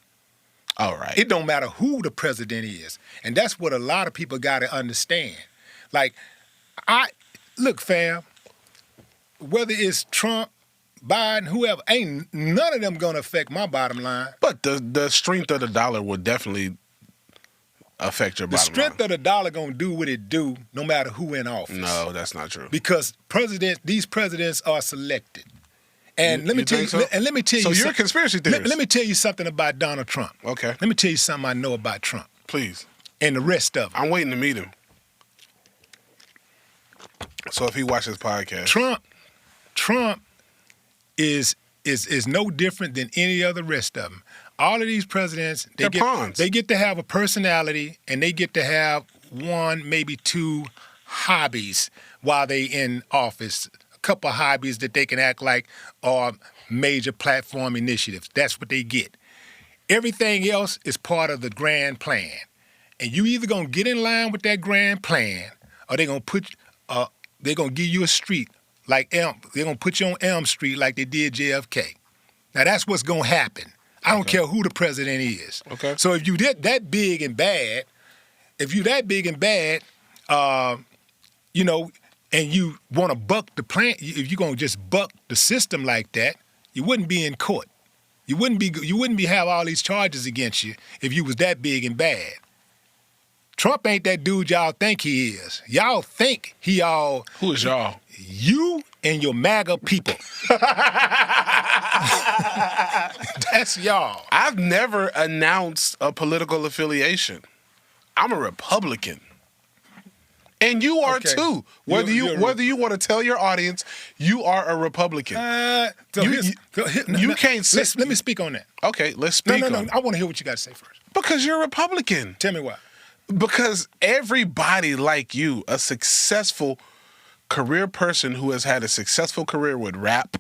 All right. It don't matter who the president is. And that's what a lot of people got to understand. Look, fam, whether it's Trump, Biden, whoever, ain't none of them going to affect my bottom line. But the strength of the dollar would definitely affect your bottom line. The strength of the dollar going to do what it do no matter who in office. No, that's not true. Because these presidents are selected. And let me tell you. So? And let me tell you. So you're a conspiracy theorist. Let me tell you something about Donald Trump. Okay. Let me tell you something I know about Trump. Please. And the rest of them. I'm waiting to meet him. So if he watches podcast, Trump is no different than any other rest of them. All of these presidents, they're pawns. They get to have a personality, and they get to have one, maybe two hobbies while they in office. Couple of hobbies that they can act like are major platform initiatives. That's what they get. Everything else is part of the grand plan. And you either gonna get in line with that grand plan, or they're gonna give you a street like they're gonna put you on Elm Street like they did JFK. Now that's what's gonna happen. I don't care who the president is. Okay. So if you that big and bad, and you want to buck the plan, if you're going to just buck the system like that, you wouldn't be in court. You wouldn't be have all these charges against you if you was that big and bad. Trump ain't that dude y'all think he is. Y'all think he all... Who is y'all? You and your MAGA people. That's y'all. I've never announced a political affiliation. I'm a Republican. And you are too. Whether you want to tell your audience you are a Republican. You can't say. Let me speak on that. Okay, let's speak on it. I want to hear what you got to say first. Because you're a Republican. Tell me why. Because everybody like you, a successful career person who has had a successful career with rap,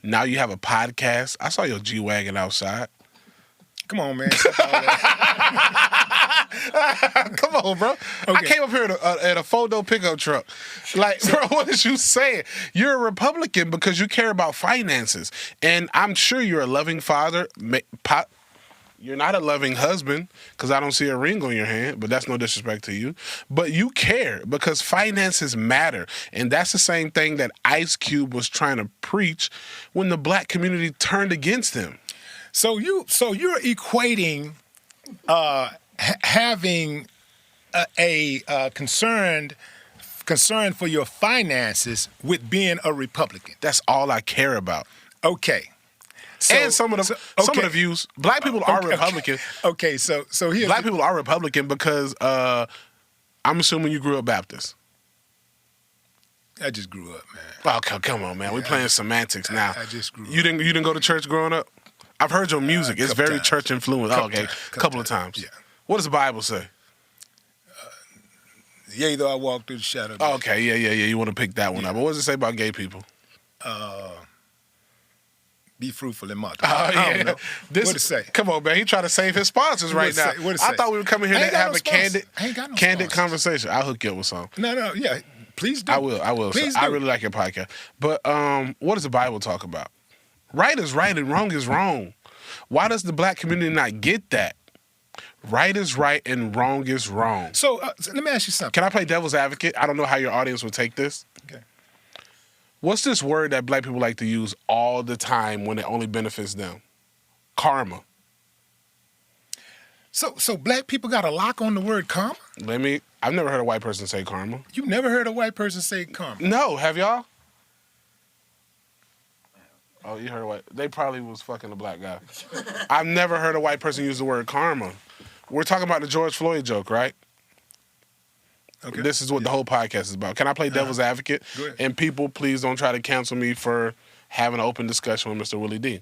now you have a podcast. I saw your G-Wagon outside. Come on, man. Come on, bro. Okay. I came up here in a four-door pickup truck. Like, bro, what is you saying? You're a Republican because you care about finances. And I'm sure you're a loving father. You're not a loving husband because I don't see a ring on your hand, but that's no disrespect to you. But you care because finances matter. And that's the same thing that Ice Cube was trying to preach when the black community turned against him. So you're equating having a concern for your finances with being a Republican. That's all I care about. Okay. And some of the views, black people are Republican. Okay, so here's black people are Republican because I'm assuming you grew up Baptist. I just grew up, man. Oh, come on, man. We playing semantics now. I just grew up. You didn't go to church growing up? I've heard your music. It's very times. Church influenced. Okay, a couple of times. Yeah. What does the Bible say? Yea, though I walk through the shadow. Okay, yeah. You want to pick that one up. But what does it say about gay people? Be fruitful and multiply. Oh, yeah. I don't know. What it say? Come on, man. He trying to save his sponsors right now. What it say? I thought we were coming here to have a candid conversation. I'll hook you up with something. No, yeah. Please do. I will. Please do. do. I really like your podcast. But what does the Bible talk about? Right is right and wrong is wrong. Why does the black community not get that? Right is right and wrong is wrong. So let me ask you something. Can I play devil's advocate? I don't know how your audience will take this. Okay. What's this word that black people like to use all the time when it only benefits them? Karma. So black people got a lock on the word karma? I've never heard a white person say karma. You never heard a white person say karma? No, have y'all? Oh, you heard white. They probably was fucking a black guy. I've never heard a white person use the word karma. We're talking about the George Floyd joke, right? Okay. This is what the whole podcast is about. Can I play devil's advocate? Go ahead. And people, please don't try to cancel me for having an open discussion with Mr. WIllie D.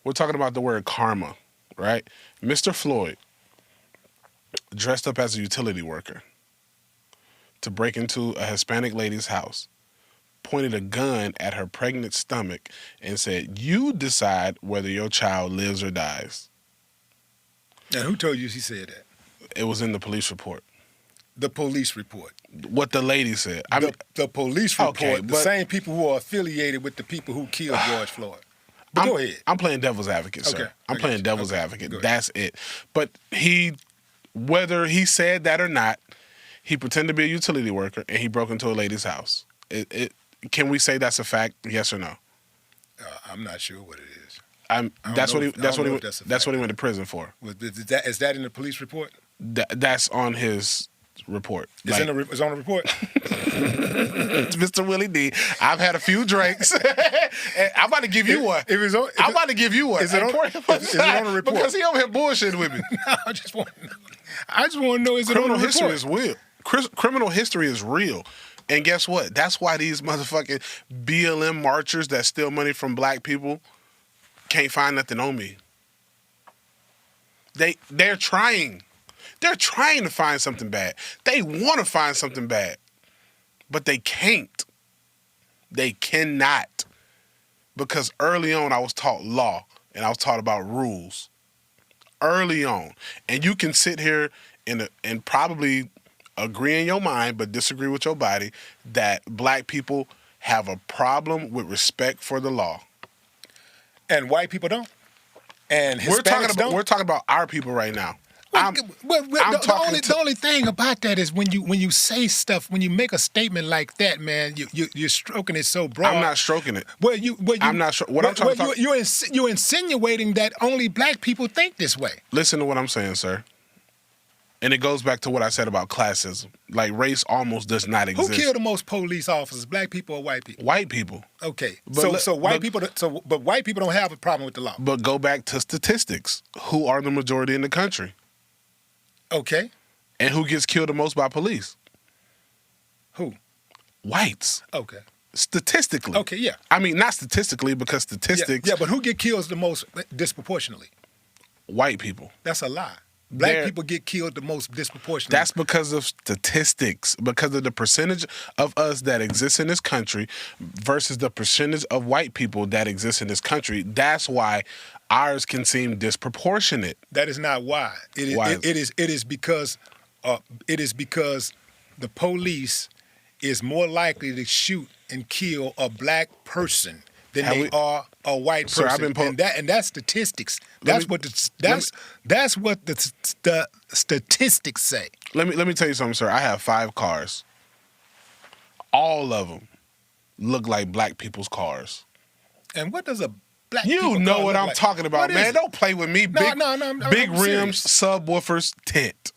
We're talking about the word karma, right? Mr. Floyd dressed up as a utility worker to break into a Hispanic lady's house, pointed a gun at her pregnant stomach and said, "You decide whether your child lives or dies." And who told you she said that? It was in the police report. The police report. What the lady said. The police report, okay, the same people who are affiliated with the people who killed George Floyd. But go ahead. I'm playing devil's advocate, sir. Okay, I'm playing devil's advocate. Go ahead. That's it. But whether he said that or not, he pretended to be a utility worker and he broke into a lady's house. Can we say that's a fact? Yes or no? I'm not sure what it is. That's what he went to prison for. Is that in the police report? That's on his report. It's on the report? Mr. WIllie D, I've had a few drinks. And I'm about to give you one. I'm about to give you one. Is it on the report? Because he over here bullshitting with me. I just want to know, is it on the report? Criminal history is real. Criminal history is real. And guess what? That's why these motherfucking BLM marchers that steal money from black people can't find nothing on me. They're trying. They're trying to find something bad. They want to find something bad. But they can't. They cannot. Because early on I was taught law and I was taught about rules. Early on. And you can sit here and probably agree in your mind but disagree with your body that black people have a problem with respect for the law. And white people don't. And Hispanics don't. We're talking about our people right now. The only thing about that is when you say stuff, when you make a statement like that, man, you're stroking it so broad. I'm not stroking it. I'm not sure. What I'm trying to talk. You're insinuating that only black people think this way. Listen to what I'm saying, sir. And it goes back to what I said about classism. Like, race almost does not exist. Who killed the most police officers, black people or white people? White people. Okay, but white people don't have a problem with the law. But go back to statistics. Who are the majority in the country? Okay. And who gets killed the most by police? Who? Whites. Okay. Statistically. Okay, yeah. I mean, not statistically, because statistics... Yeah, but who get killed the most disproportionately? White people. That's a lie. Black people get killed the most disproportionately. That's because of statistics, because of the percentage of us that exists in this country versus the percentage of white people that exist in this country. That's why ours can seem disproportionate. That is not why. It is because the police is more likely to shoot and kill a black person than they are a white person. And that's statistics. That's what the statistics say. Let me tell you something, sir. I have 5 cars. All of them look like black people's cars. And what does a black You know what I'm talking about, man. Don't play with me. Big rims, serious. subwoofers, tint.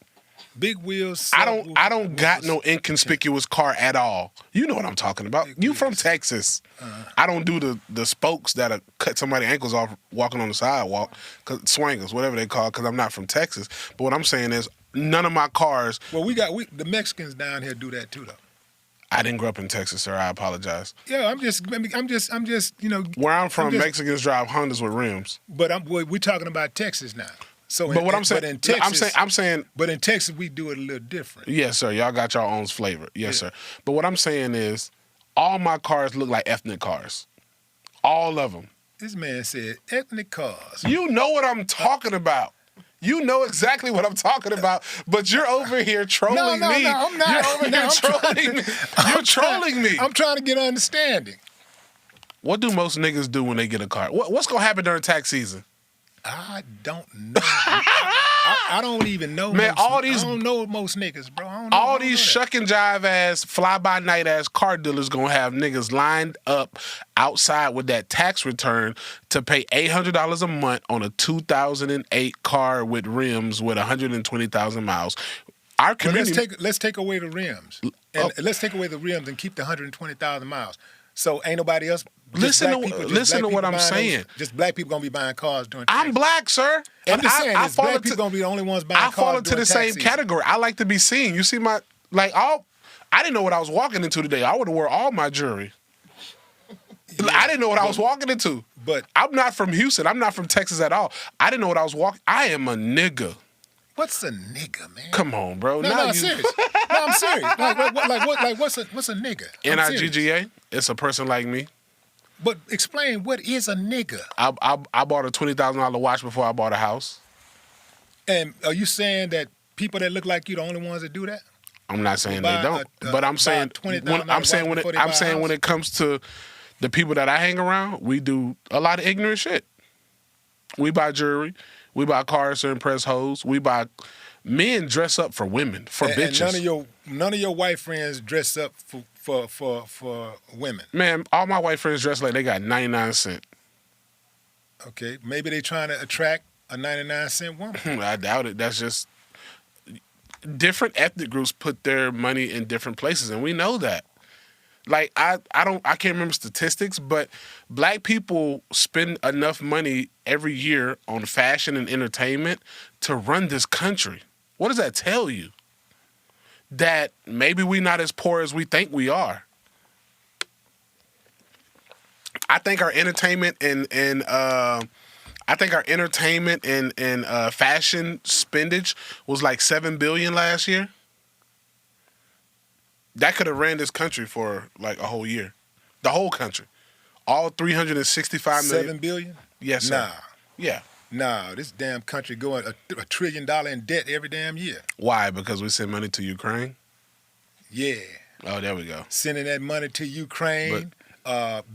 Big wheels. I don't got no inconspicuous car at all. You know what I'm talking about. You from Texas. I don't do the spokes that'll cut somebody's ankles off walking on the sidewalk, swangers, whatever they call it, because I'm not from Texas. But what I'm saying is none of my cars... Well, the Mexicans down here do that too, though. I didn't grow up in Texas, sir. I apologize. Yeah, I'm just, Where I'm from, Mexicans drive Hondas with rims. But we're talking about Texas now. So, but what I'm saying, in Texas, I'm saying, but in Texas we do it a little different. Yes, sir. Y'all got your own flavor. Yes, sir. But what I'm saying is, all my cars look like ethnic cars. All of them. This man said ethnic cars. You know what I'm talking about. You know exactly what I'm talking about, but you're over here trolling me. No, I'm not. You're over here trolling me. You're trolling me. I'm trying to get understanding. What do most niggas do when they get a car? What's going to happen during tax season? I don't know. I don't even know. Man, I don't know most niggas, bro. All these shuck and jive ass, fly by night ass car dealers gonna have niggas lined up outside with that tax return to pay $800 a month on a 2008 car with rims with 120,000 miles. Our community. Let's take away the rims, and let's take away the rims and keep the 120,000 miles. So ain't nobody else. Listen to what I'm saying. Just black people gonna be buying cars during tax. I'm black, sir. I'm just saying, black people gonna be the only ones buying cars. I fall into the same category. I like to be seen. You see I didn't know what I was walking into today. I would have wore all my jewelry. Yeah, I didn't know what I was walking into. But I'm not from Houston. I'm not from Texas at all. I didn't know what I was walking. I am a nigga. What's a nigga, man? Come on, bro. No, I'm serious. No, I'm serious. What's a nigga? NIGGA? It's a person like me. But explain, what is a nigga? I bought a $20,000 watch before I bought a house. And are you saying that people that look like you the only ones that do that? I'm not saying they don't, but I'm saying when it comes to the people that I hang around, we do a lot of ignorant shit. We buy jewelry, we buy cars to impress hoes, men dress up for women, for bitches. And none of your white friends dress up for women. Man, all my white friends dress like they got 99 cents. Okay, maybe they trying to attract a 99-cent woman. I doubt it. That's just different ethnic groups put their money in different places, and we know that. Like I can't remember statistics, but black people spend enough money every year on fashion and entertainment to run this country. What does that tell you? That maybe we're not as poor as we think we are. I think our entertainment and fashion spendage was like $7 billion last year. That could have ran this country for like a whole year. The whole country. All 365 million. $7 billion? Yes, sir. Nah. Yeah. Nah, this damn country going $1 trillion in debt every damn year. Why? Because we send money to Ukraine? Yeah. Oh, there we go. Sending that money to Ukraine,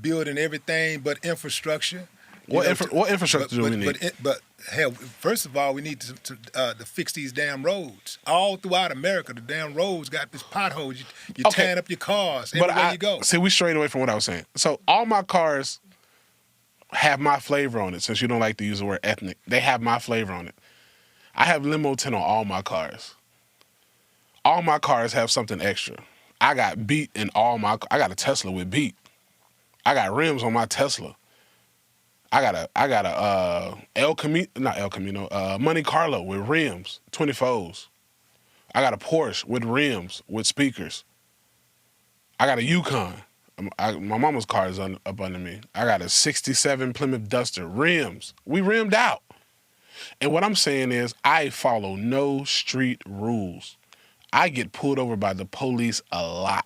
building everything but infrastructure. What infrastructure do we need? But hell, first of all, we need to fix these damn roads. All throughout America, the damn roads got this potholes. You're tearing up your cars everywhere you go. See, we strayed away from what I was saying. So all my cars have my flavor on it, since you don't like to use the word ethnic. They have my flavor on it. I have limo tint on all my cars. All my cars have something extra. I got beat in all my... I got a Tesla with beat. I got rims on my Tesla. I got a Monte Carlo with rims, 24s. I got a Porsche with rims, with speakers. I got a Yukon. My mama's car is up under me. I got a 67 Plymouth Duster, rims. We rimmed out. And what I'm saying is I follow no street rules. I get pulled over by the police a lot.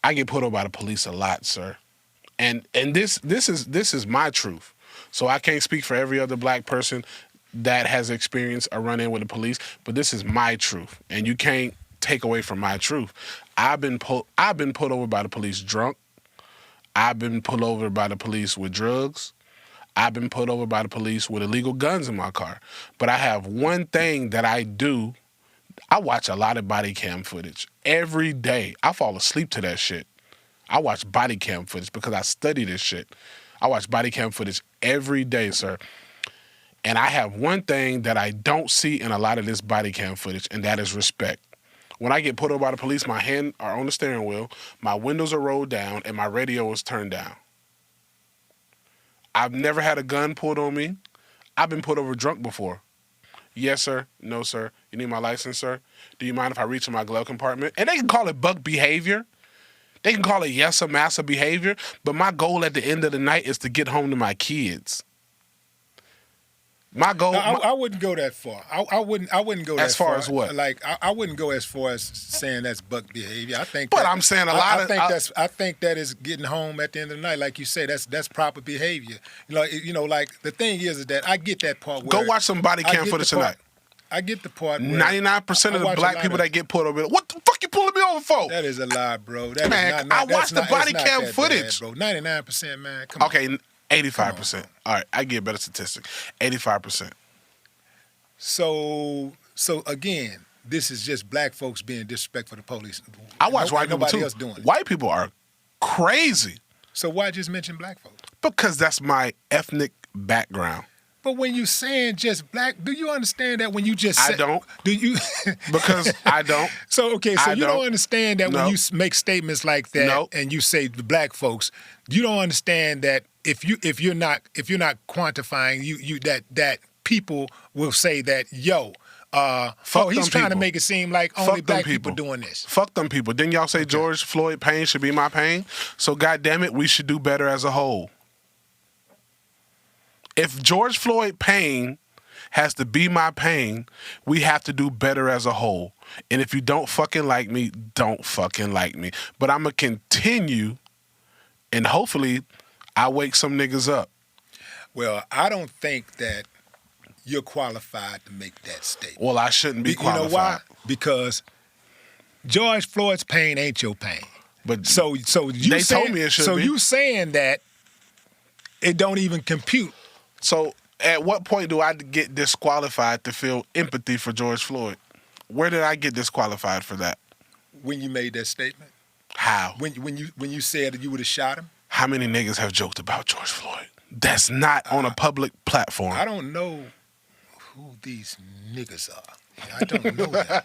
I get pulled over by the police a lot, sir. And this is my truth. So I can't speak for every other black person that has experienced a run-in with the police, but this is my truth. And you can't take away from my truth. I've been pulled over by the police drunk. I've been pulled over by the police with drugs. I've been pulled over by the police with illegal guns in my car. But I have one thing that I do. I watch a lot of body cam footage every day. I fall asleep to that shit. I watch body cam footage because I study this shit. I watch body cam footage every day, sir. And I have one thing that I don't see in a lot of this body cam footage, and that is respect. When I get pulled over by the police, my hands are on the steering wheel, my windows are rolled down, and my radio is turned down. I've never had a gun pulled on me. I've been pulled over drunk before. Yes, sir. No, sir. You need my license, sir? Do you mind if I reach in my glove compartment? And they can call it buck behavior. They can call it yes or massa behavior. But my goal at the end of the night is to get home to my kids. My goal... No, I wouldn't go that far. I wouldn't go that far. As far as what? Like, I wouldn't go as far as saying that's buck behavior. I think... But I'm saying I think that is getting home at the end of the night. Like you say, that's proper behavior. Like, the thing is that I get that part where... Go watch some body cam footage tonight. I get the part where... 99% of the black people that get pulled over, what the fuck you pulling me over for? That is a lie, bro. I watched the body cam footage. Bad, bro. 99%, man. Come on. Okay, 85%. All right, I get a better statistic. 85%. So again, this is just black folks being disrespectful to the police. I watch white people too. Nobody else doing it. White people are crazy. So why just mention black folks? Because that's my ethnic background. But when you saying just black, do you understand that when you just say... I don't. Do you? Because I don't. So, okay, so you don't understand that when you make statements like that and you say the black folks, you don't understand that if you're not quantifying that people will say that, he's trying to make it seem like only black people doing this. Fuck them people. Didn't y'all say George Floyd pain should be my pain? So goddamn it, we should do better as a whole. If George Floyd pain has to be my pain, we have to do better as a whole. And if you don't fucking like me, don't fucking like me. But I'm going to continue, and hopefully I wake some niggas up. Well, I don't think that you're qualified to make that statement. Well, I shouldn't be qualified. You know why? Because George Floyd's pain ain't your pain. But so you told me it should be. So you saying that it don't even compute. So at what point do I get disqualified to feel empathy for George Floyd? Where did I get disqualified for that? When you made that statement. How? When you said that you would have shot him. How many niggas have joked about George Floyd? That's not on a public platform. I don't know who these niggas are. I don't know that.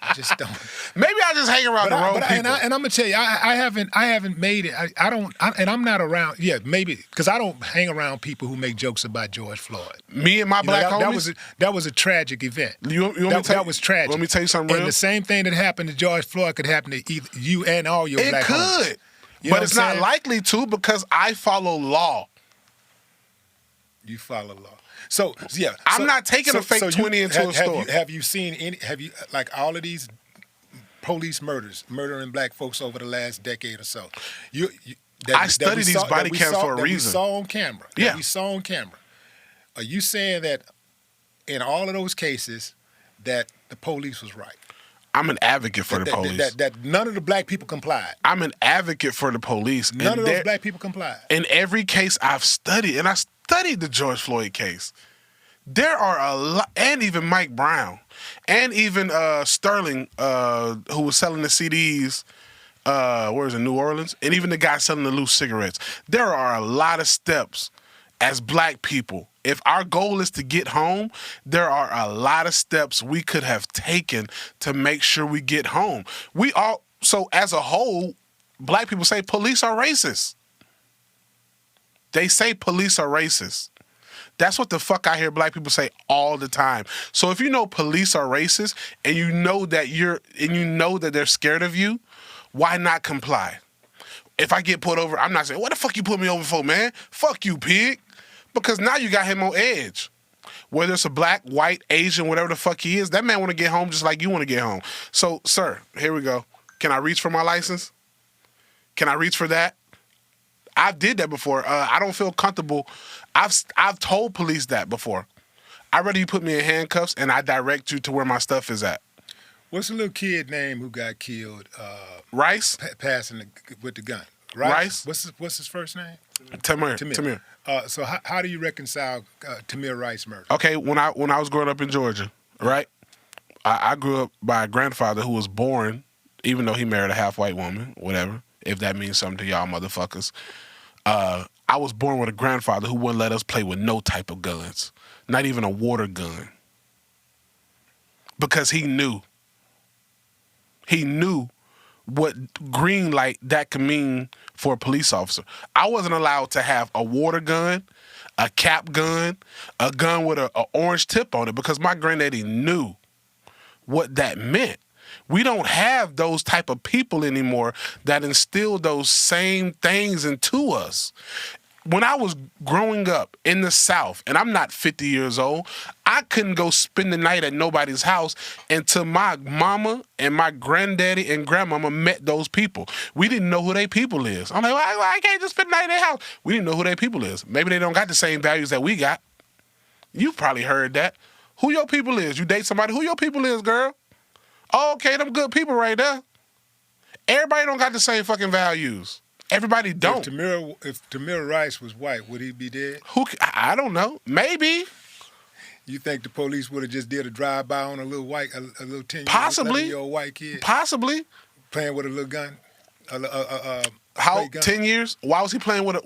I just don't. Maybe I just hang around the wrong people. And I'm gonna tell you, I haven't made it. And I'm not around. Yeah, maybe because I don't hang around people who make jokes about George Floyd. Me and my black homies. That was a tragic event. That was tragic. Let me tell you something real. And the same thing that happened to George Floyd could happen to either you and all your black homies. It could, but it's not likely to because I follow law. You follow law. So yeah, I'm not taking a fake 20 into a store. Have you seen any? Have you all of these police murdering black folks over the last decade or so? I study these body cams for a reason. We saw on camera. We saw on camera. Are you saying that in all of those cases that the police was right? I'm an advocate for the police. That none of the black people complied. I'm an advocate for the police. None of those black people complied. In every case I've studied, and studied the George Floyd case. There are a lot, and even Mike Brown, and even Sterling, who was selling the CDs, where is it, New Orleans? And even the guy selling the loose cigarettes. There are a lot of steps as black people. If our goal is to get home, there are a lot of steps we could have taken to make sure we get home. So as a whole, black people say police are racist. They say police are racist. That's what the fuck I hear black people say all the time. So if you know police are racist and you know that they're scared of you, why not comply? If I get pulled over, I'm not saying, what the fuck you put me over for, man? Fuck you, pig. Because now you got him on edge. Whether it's a black, white, Asian, whatever the fuck he is, that man want to get home just like you want to get home. So, sir, here we go. Can I reach for my license? Can I reach for that? I did that before. I don't feel comfortable. I've told police that before. I'd rather you put me in handcuffs and I direct you to where my stuff is at. What's the little kid name who got killed? Rice? Passing with the gun. Rice? What's his first name? Tamir. So how do you reconcile Tamir Rice murder? Okay, when I was growing up in Georgia, right? I grew up by a grandfather who was born, even though he married a half-white woman, whatever, if that means something to y'all motherfuckers. I was born with a grandfather who wouldn't let us play with no type of guns, not even a water gun, because he knew what green light that could mean for a police officer. I wasn't allowed to have a water gun, a cap gun, a gun with an orange tip on it because my granddaddy knew what that meant. We don't have those type of people anymore that instill those same things into us. When I was growing up in the South, and I'm not 50 years old, I couldn't go spend the night at nobody's house until my mama and my granddaddy and grandmama met those people. We didn't know who they people is. I'm like, well, I can't just spend the night in their house. We didn't know who their people is. Maybe they don't got the same values that we got. You've probably heard that. Who your people is? You date somebody, who your people is, girl? Oh, okay, them good people right there. Everybody don't got the same fucking values. Everybody don't. If Tamir Rice was white, would he be dead? I don't know. Maybe. You think the police would have just did a drive-by on a little 10-year-old white kid? Possibly. Playing with a little gun? How 10 years? Why was he playing with a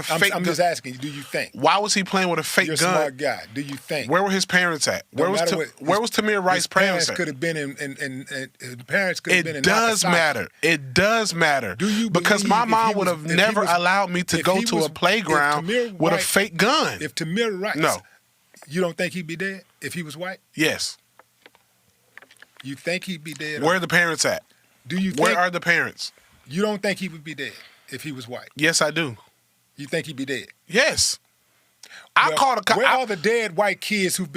fake gun? I'm just asking you, do you think? Why was he playing with a fake gun? You're a smart guy. Do you think? Where were his parents at? Where was Tamir Rice's parents at? Could have been his parents could have been in It does matter. It does matter. Because my mom would have never allowed me to go to a playground with a fake gun. If Tamir Rice, no. You don't think he'd be dead if he was white? Yes. You think he'd be dead? Where are the parents at? Where are the parents? You don't think he would be dead if he was white? Yes, I do. You think he'd be dead? Yes. Where are the dead white kids who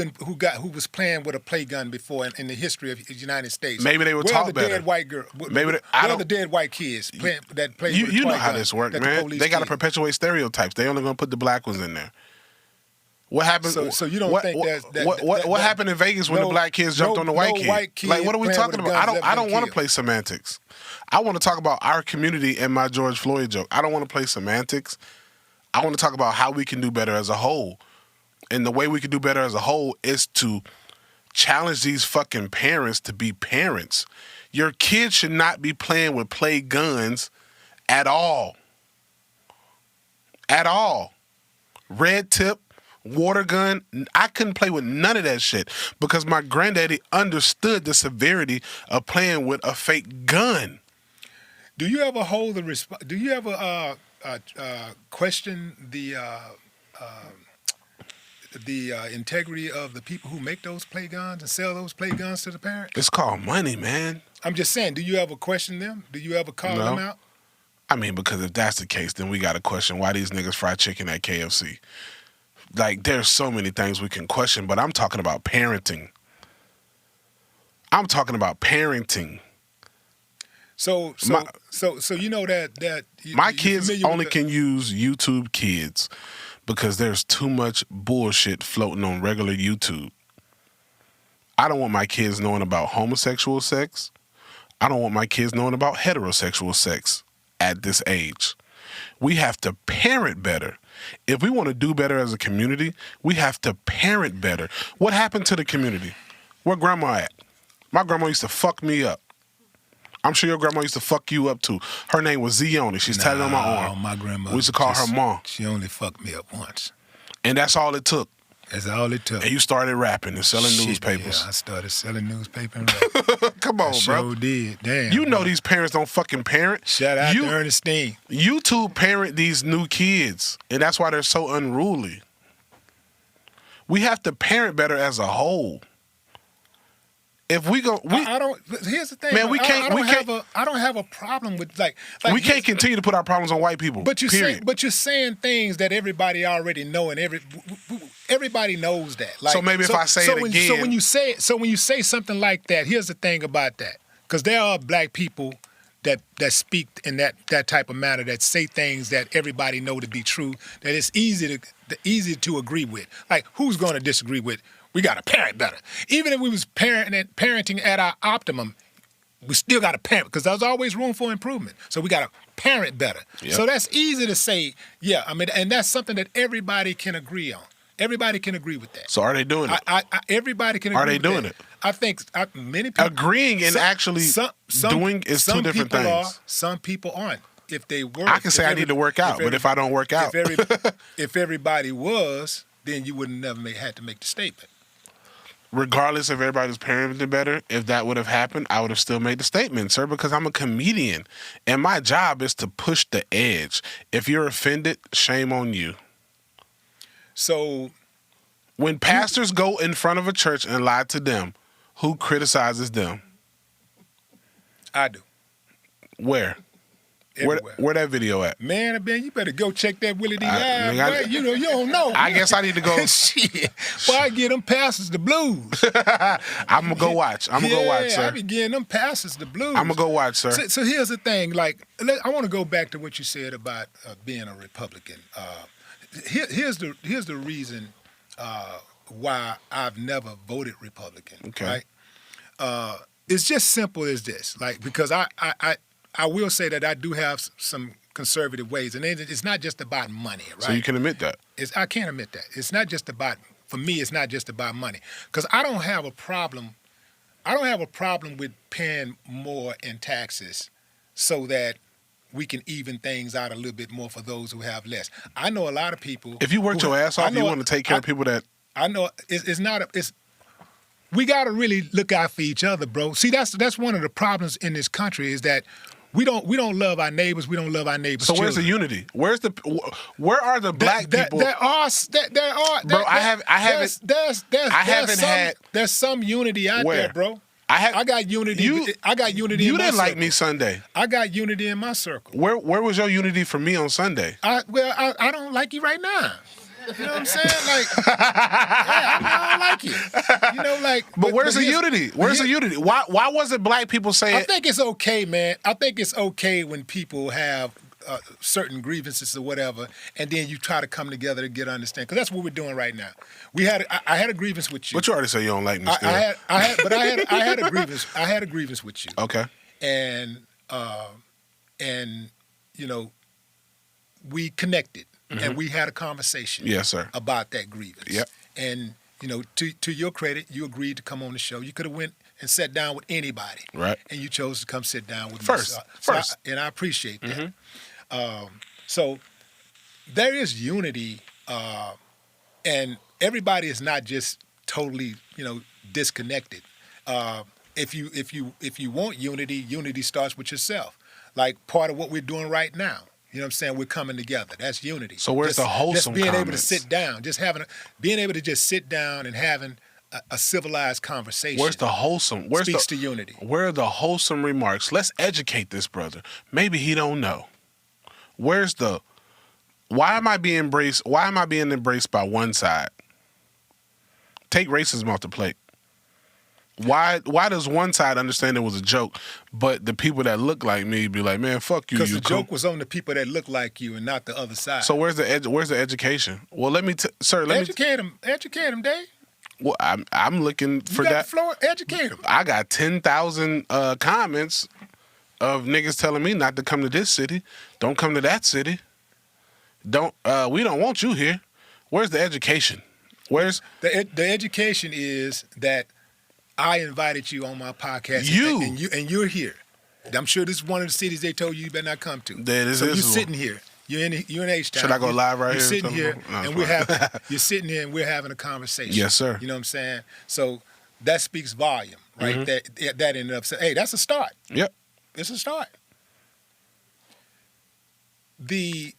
was playing with a play gun before in the history of the United States? Maybe they were taught better. Where are the dead white girls? Where are the dead white kids that play with a toy gun? You know how this works, man. They got to perpetuate stereotypes. They only going to put the black ones in there. What happened? So you don't think what happened in Vegas when the black kids jumped on the white kid? Like, what are we talking about? I don't want to play semantics. I want to talk about our community and my George Floyd joke. I don't want to play semantics. I want to talk about how we can do better as a whole. And the way we can do better as a whole is to challenge these fucking parents to be parents. Your kids should not be playing with play guns at all. At all. Red tip, water gun, I couldn't play with none of that shit because my granddaddy understood the severity of playing with a fake gun. Do you ever do you ever question the integrity of the people who make those play guns and sell those play guns to the parents? It's called money, man. I'm just saying, do you ever question them? Do you ever call them out? I mean, because if that's the case, then we got to question why these niggas fry chicken at KFC. Like, there's so many things we can question, but I'm talking about parenting. So you know that my kids only can use YouTube Kids because there's too much bullshit floating on regular YouTube. I don't want my kids knowing about homosexual sex. I don't want my kids knowing about heterosexual sex at this age. We have to parent better. If we want to do better as a community, we have to parent better. What happened to the community? Where grandma at? My grandma used to fuck me up. I'm sure your grandma used to fuck you up too. Her name was Zioni. She's tatted on my arm. My grandma. We used to call her Mom. She only fucked me up once. And that's all it took. That's all it took. And you started rapping and selling newspapers. Yeah, I started selling newspaper and rap. Come on, bro. Sure did. Damn. You know these parents don't fucking parent. Shout out to Ernestine. YouTube parent these new kids, and that's why they're so unruly. We have to parent better as a whole. If we go, I don't. Here's the thing, man. We can't. I don't have a problem with like we can't continue to put our problems on white people. But you're saying things that everybody already know, and everybody knows that. Like, so maybe if I say it again. So when you say something like that, here's the thing about that, because there are black people that speak in that type of manner, that say things that everybody know to be true, that it's easy to agree with. Like, who's going to disagree with? We got to parent better. Even if we was parenting at our optimum, we still got to parent, because there's always room for improvement. So we got to parent better. Yep. So that's easy to say, yeah. I mean, and that's something that everybody can agree on. Everybody can agree with that. So are they doing it? Everybody can agree with that. Are they doing it? I think many people... Agreeing and actually doing is two different things. Some people aren't. If they were... I can say I need to work out, but if I don't work out... If everybody was, then you wouldn't never had to make the statement. Regardless if everybody's parenting better, if that would have happened, I would have still made the statement, sir, because I'm a comedian. And my job is to push the edge. If you're offended, shame on you. So, when pastors go in front of a church and lie to them, who criticizes them? I do. Where? Where that video at? Man, you better go check that WIllie D live. You don't know. I guess I need to go. Shit. Well, I get them pastors the blues. I'm going to go watch. I'm going to go watch, sir. I be getting them pastors the blues. I'm going to go watch, sir. So here's the thing. Like, I want to go back to what you said about being a Republican. Here's the reason why I've never voted Republican. Okay. Right? It's just simple as this. Like, because I will say that I do have some conservative ways, and it's not just about money, right? So you can admit that. I can't admit that. It's not just about, for me, it's not just about money. Because I don't have a problem with paying more in taxes so that we can even things out a little bit more for those who have less. I know a lot of people... If you worked your ass off, you want to take care of people that... I know we got to really look out for each other, bro. See, that's one of the problems in this country, is that we don't love our neighbors. We don't love our neighbors' So where's children. the unity? Where are the black people? There are. Bro, There's some unity out there, bro. I got unity. I got unity. You in my didn't like circle. me Sunday. I got unity in my circle. Where was your unity for me on Sunday? I don't like you right now. You know what I'm saying? Like, I don't like you. You know, like. But where's the unity? Where's the unity? Why wasn't black people saying? I think it's okay, man. I think it's okay when people have certain grievances or whatever, and then you try to come together to get understanding. Because that's what we're doing right now. I had a grievance with you. But you already said you don't like me still. I had a grievance. I had a grievance with you. Okay. And you know, we connected. Mm-hmm. And we had a conversation. Yes, sir. About that grievance. Yep. And, you know, to your credit, you agreed to come on the show. You could have went and sat down with anybody. Right. And you chose to come sit down with me. First. And I appreciate that. Mm-hmm. So there is unity, and everybody is not just totally, you know, disconnected. If you want unity, unity starts with yourself. Like part of what we're doing right now. You know what I'm saying? We're coming together. That's unity. So where's the wholesome Just being comments? able to sit down, being able to just sit down and having a civilized conversation. Where's the wholesome? Speaks to unity. Where are the wholesome remarks? Let's educate this brother. Maybe he don't know. Where's the? Why am I being embraced? Why am I being embraced by one side? Take racism off the plate. Why does one side understand it was a joke, but the people that look like me be like, man, fuck you. Because the joke was on the people that look like you and not the other side. So where's the education? Well, let me, sir. Educate him, Dave. Well, I'm looking for you got that. The floor, educate him. I got 10,000 comments of niggas telling me not to come to this city. Don't come to that city. We don't want you here. Where's the education? Where's the education is that I invited you on my podcast, and you're here. I'm sure this is one of the cities they told you better not come to. So you're sitting here. You're in H-Town. Should I go live right here? You're sitting here, and you're sitting here, and we're having a conversation. Yes, sir. You know what I'm saying? So that speaks volume, right? Mm-hmm. That ended up saying, hey, that's a start. Yep. It's a start. The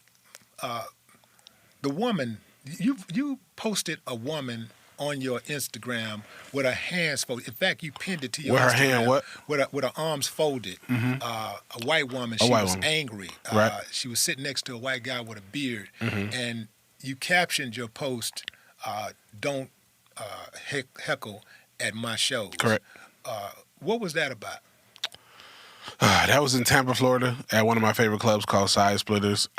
woman, you posted a woman on your Instagram with her hands folded. In fact, you pinned it to your Instagram. With her hand what? With her arms folded. Mm-hmm. A white woman. She was angry. Right. She was sitting next to a white guy with a beard. Mm-hmm. And you captioned your post, don't heckle at my shows. Correct. What was that about? That was in Tampa, Florida, at one of my favorite clubs called Side Splitters.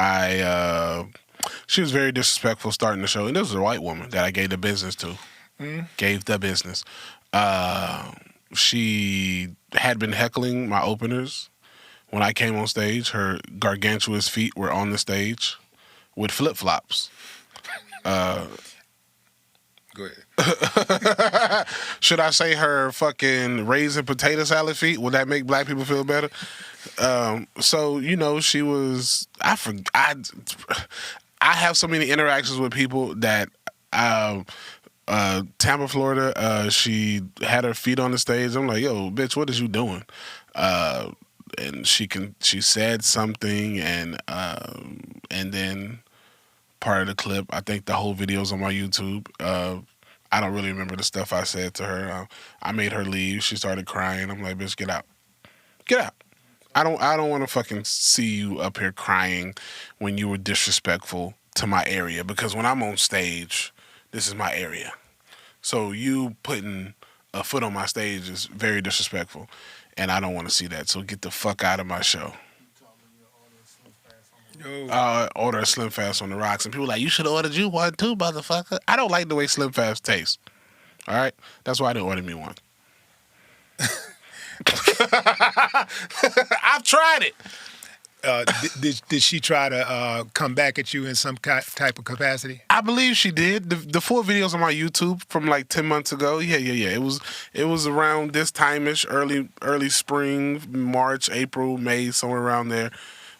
She was very disrespectful starting the show, and this was a white woman that I gave the business to. Gave the business. She had been heckling my openers when I came on stage. Her gargantuous feet were on the stage with flip-flops. Go ahead. Should I say her fucking raisin potato salad feet? Would that make black people feel better? So, she was... I have so many interactions with people that... Tampa, Florida, she had her feet on the stage. I'm like, yo, bitch, what is you doing? And she said something, and then part of the clip, I think the whole video's on my YouTube. I don't really remember the stuff I said to her. I made her leave. She started crying. I'm like, bitch, get out. Get out. I don't want to fucking see you up here crying when you were disrespectful to my area, because when I'm on stage, this is my area. So you putting a foot on my stage is very disrespectful, and I don't want to see that. So get the fuck out of my show. Order a Slim Fast on the rocks, and people are like, you should have ordered you one too, motherfucker. I don't like the way Slim Fast tastes. All right, that's why I didn't order me one. I've tried it. Did she try to come back at you in some type of capacity? I believe she did. The full videos on my YouTube from like 10 months ago. Yeah. It was around this time-ish, early spring, March, April, May, somewhere around there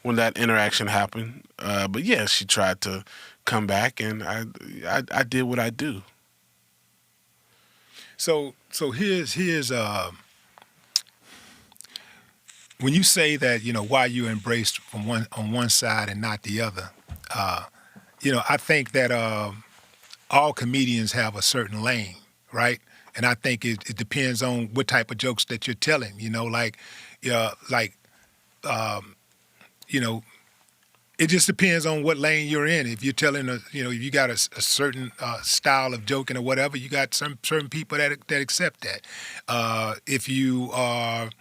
when that interaction happened. But yeah, she tried to come back, and I did what I do. So here's when you say that, why you embraced on one side and not the other, I think that all comedians have a certain lane, right? And I think it depends on what type of jokes that you're telling. It just depends on what lane you're in. If you're telling, if you got a certain style of joking or whatever, you got some certain people that accept that. If you are,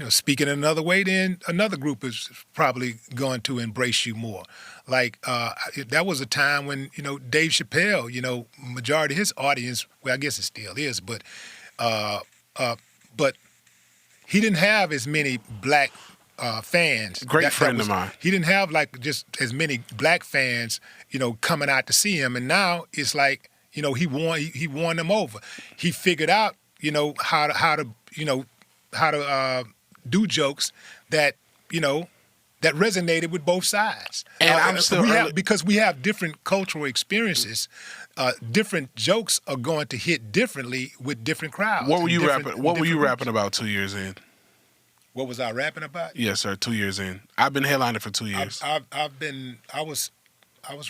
speaking another way, then another group is probably going to embrace you more. Like that was a time when Dave Chappelle, majority of his audience, well, I guess it still is, but he didn't have as many black fans. Great friend of mine. He didn't have like just as many black fans, coming out to see him, and now it's like he won them over. He figured out how to do jokes that that resonated with both sides. And because we have different cultural experiences, different jokes are going to hit differently with different crowds. What were you rapping about 2 years in? What was I rapping about? Yes, sir. 2 years in. I've been headlining for 2 years. I was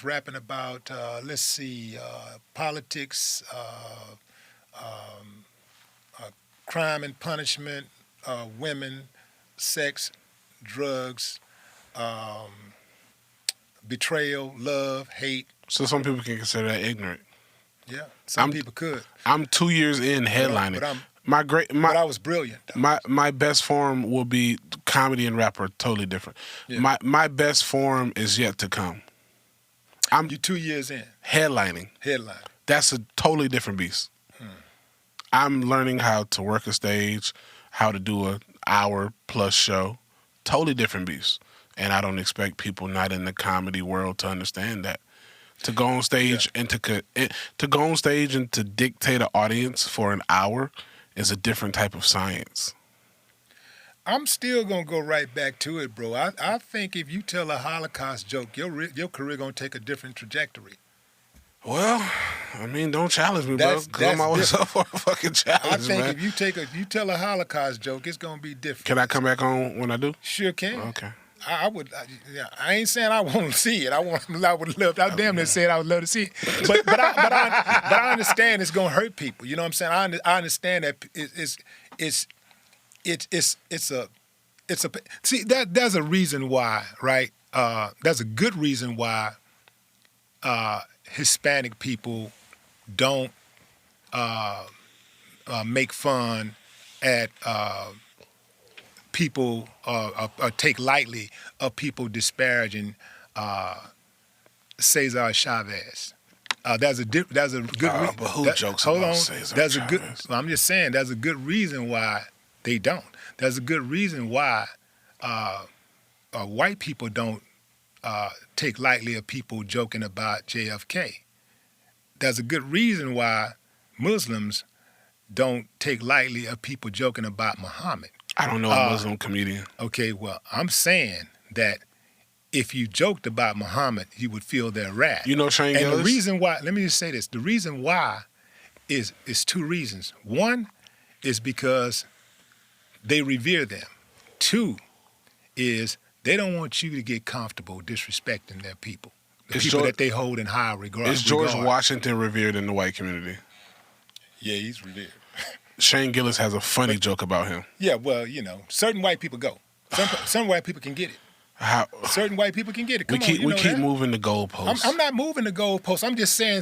rapping about politics, crime and punishment, women, sex, drugs, betrayal, love, hate. So some people can consider that ignorant. Yeah, some people could. I'm 2 years in headlining. But I was brilliant. My best form will be comedy and rap are totally different. Yeah. My best form is yet to come. You're 2 years in. Headlining. That's a totally different beast. I'm learning how to work a stage, how to do hour-plus show. Totally different beast. And I don't expect people not in the comedy world to understand that. To go on stage and to go on stage and to dictate an audience for an hour is a different type of science. I'm still gonna go right back to it, bro. I think if you tell a Holocaust joke, your career gonna take a different trajectory. Well, I mean, don't challenge me, bro. Because I'm always up for a fucking challenge, I think man. if you tell a Holocaust joke, it's gonna be different. Can I come back on when I do? Sure can. Okay. I would. I ain't saying I want to see it. I would love. I damn near said I would love to see it. But I understand it's gonna hurt people. You know what I'm saying? I understand that it's a see that there's a reason why, right? There's a good reason why Hispanic people don't make fun at people or take lightly of people disparaging Cesar Chavez. There's a good reason. But who jokes hold about on. Cesar There's a Chavez? good. I'm just saying. There's a good reason why they don't. There's a good reason why white people don't take lightly of people joking about JFK. There's a good reason why Muslims don't take lightly of people joking about Muhammad. I don't know a Muslim comedian. Okay, well, I'm saying that if you joked about Muhammad, you would feel their wrath. You know Shane And Gillis? the reason why, let me just say this, the reason why is two reasons. One is because they revere them. Two is they don't want you to get comfortable disrespecting their people, the people that they hold in high regard. Is George Washington revered in the white community? Yeah, he's revered. Shane Gillis has a funny joke about him. Yeah, well, certain white people go. Some white people can get it. How Certain white people can get it. Come we keep that. moving the goalposts. I'm not moving the goalposts. I'm just saying.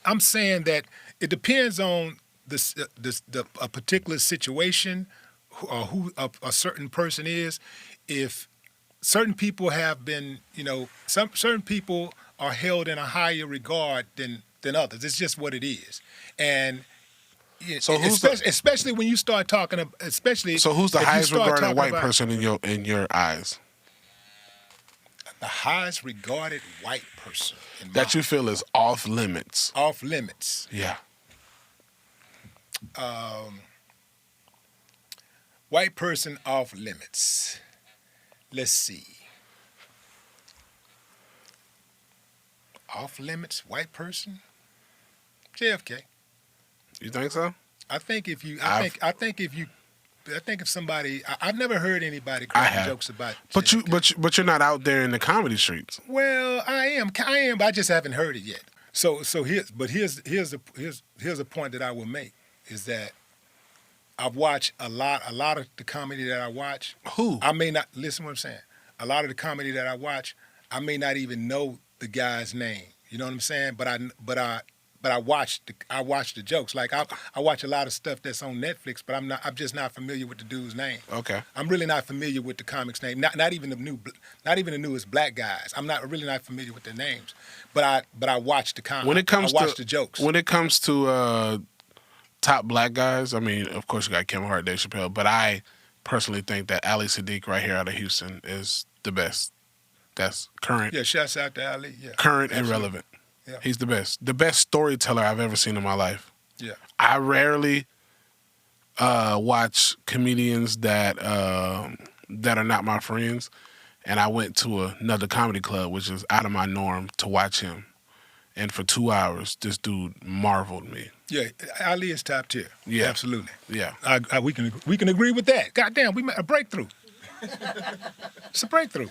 I'm saying that it depends on a particular situation or who a certain person is. If certain people have been, certain people are held in a higher regard than others. It's just what it is. And so especially when you start talking, especially so who's the if you highest start regarded talking white about person in your eyes the highest regarded white person that you feel is off limits? Off limits. Yeah. White person off limits. Let's see. Off limits, white person. JFK. You think so? I think if somebody, I've never heard anybody crack jokes about. But JFK. but you're not out there in the comedy streets. Well, I am, but I just haven't heard it yet. So here's a point that I will make is that I've watched a lot of the comedy that I watch. Who? I may not listen to what I'm saying. A lot of the comedy that I watch, I may not even know the guy's name. You know what I'm saying? But I watch the jokes. Like I watch a lot of stuff that's on Netflix, but I'm just not familiar with the dude's name. Okay. I'm really not familiar with the comic's name. Not even the newest black guys. I'm really not familiar with their names. But I watch the comic. I watch the jokes. When it comes to top black guys, I mean, of course you got Kevin Hart, Dave Chappelle, but I personally think that Ali Sadiq right here out of Houston is the best. That's current. Yeah, shouts out to Ali. Yeah. Current Absolutely. and relevant. Yeah. He's the best. The best storyteller I've ever seen in my life. Yeah. I rarely watch comedians that are not my friends, and I went to another comedy club, which is out of my norm, to watch him. And for 2 hours, this dude marveled me. Yeah, Ali is top tier. Yeah. Absolutely. Yeah. We can agree with that. Goddamn, we made a breakthrough. It's a breakthrough.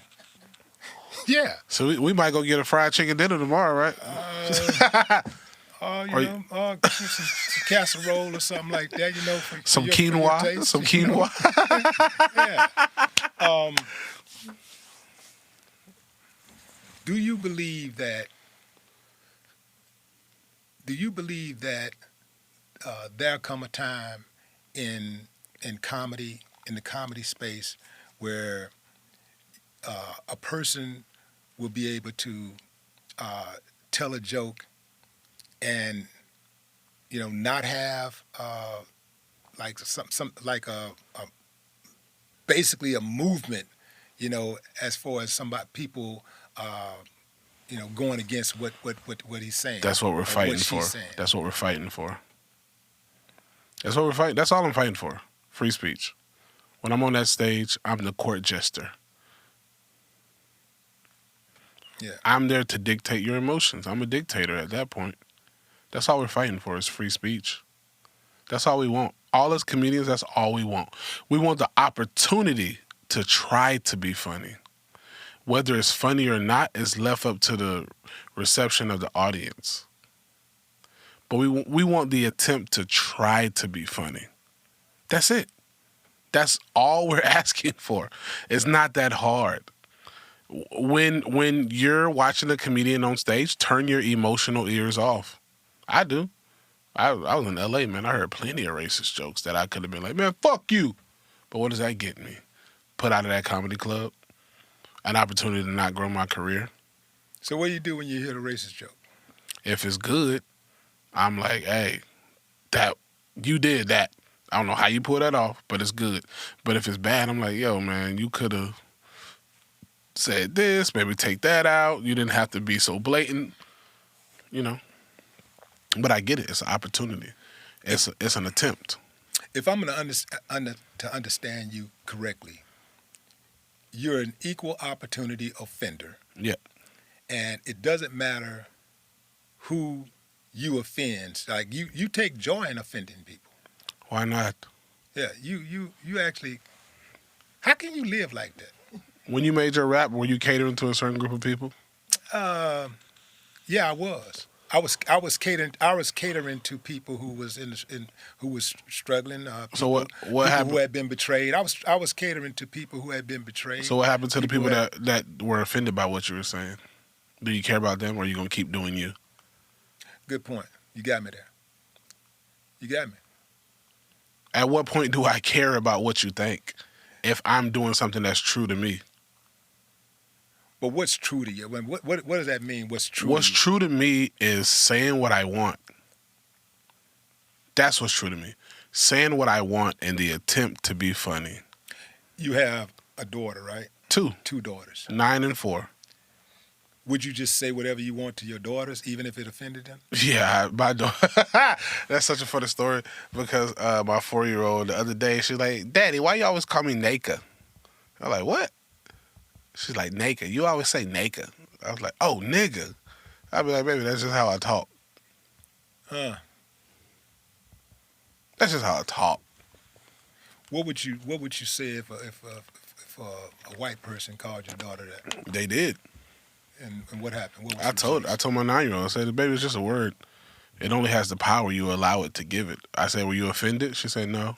Yeah. So we might go get a fried chicken dinner tomorrow, right? Some casserole or something like that, for some your quinoa. taste, Some quinoa. Yeah. Do you believe that there'll come a time in comedy, in the comedy space, where a person will be able to tell a joke and not have like basically a movement, as far as people, going against what he's saying. That's what we're fighting for. That's what we're fighting for. That's what we're fighting. That's all I'm fighting for. Free speech. When I'm on that stage, I'm the court jester. Yeah. I'm there to dictate your emotions. I'm a dictator at that point. That's all we're fighting for is free speech. That's all we want. All us comedians, that's all we want. We want the opportunity to try to be funny. Whether it's funny or not is left up to the reception of the audience. But we want the attempt to try to be funny. That's it. That's all we're asking for. It's not that hard. When you're watching a comedian on stage, turn your emotional ears off. I do. I was in L.A., man. I heard plenty of racist jokes that I could have been like, man, fuck you. But what does that get me? Put out of that comedy club? An opportunity to not grow my career? So what do you do when you hear the racist joke? If it's good, I'm like, hey, you did that. I don't know how you pull that off, but it's good. But if it's bad, I'm like, yo, man, you could have said this, maybe take that out. You didn't have to be so blatant, But I get it. It's an opportunity. It's an attempt. If I'm going to understand you correctly, you're an equal opportunity offender. Yeah. And it doesn't matter who you offend. Like you take joy in offending people. Why not? Yeah, you actually. How can you live like that? When you made your rap, were you catering to a certain group of people? Yeah, I was. I was catering to people who was who was struggling. So what happened? Who had been betrayed. I was catering to people who had been betrayed. So what happened to the people that were offended by what you were saying? Do you care about them, or are you gonna keep doing you? Good point. You got me there. You got me. At what point do I care about what you think if I'm doing something that's true to me? But what's true to you? What does that mean? What's true? What's true to me is saying what I want. That's what's true to me. Saying what I want in the attempt to be funny. You have a daughter, right? Two daughters. 9 and 4. Would you just say whatever you want to your daughters, even if it offended them? Yeah, my daughter. That's such a funny story because my 4-year-old the other day, she's like, Daddy, why you always call me Naka? I'm like, what? She's like, Naka. You always say Naka. I was like, oh, nigga. I'd be like, baby, that's just how I talk. Huh. That's just how I talk. What would you say if a white person called your daughter that? They did. And what happened? What was I told my 9-year-old, I said, baby, it's just a word. It only has the power you allow it to give it. I said, were you offended? She said, no.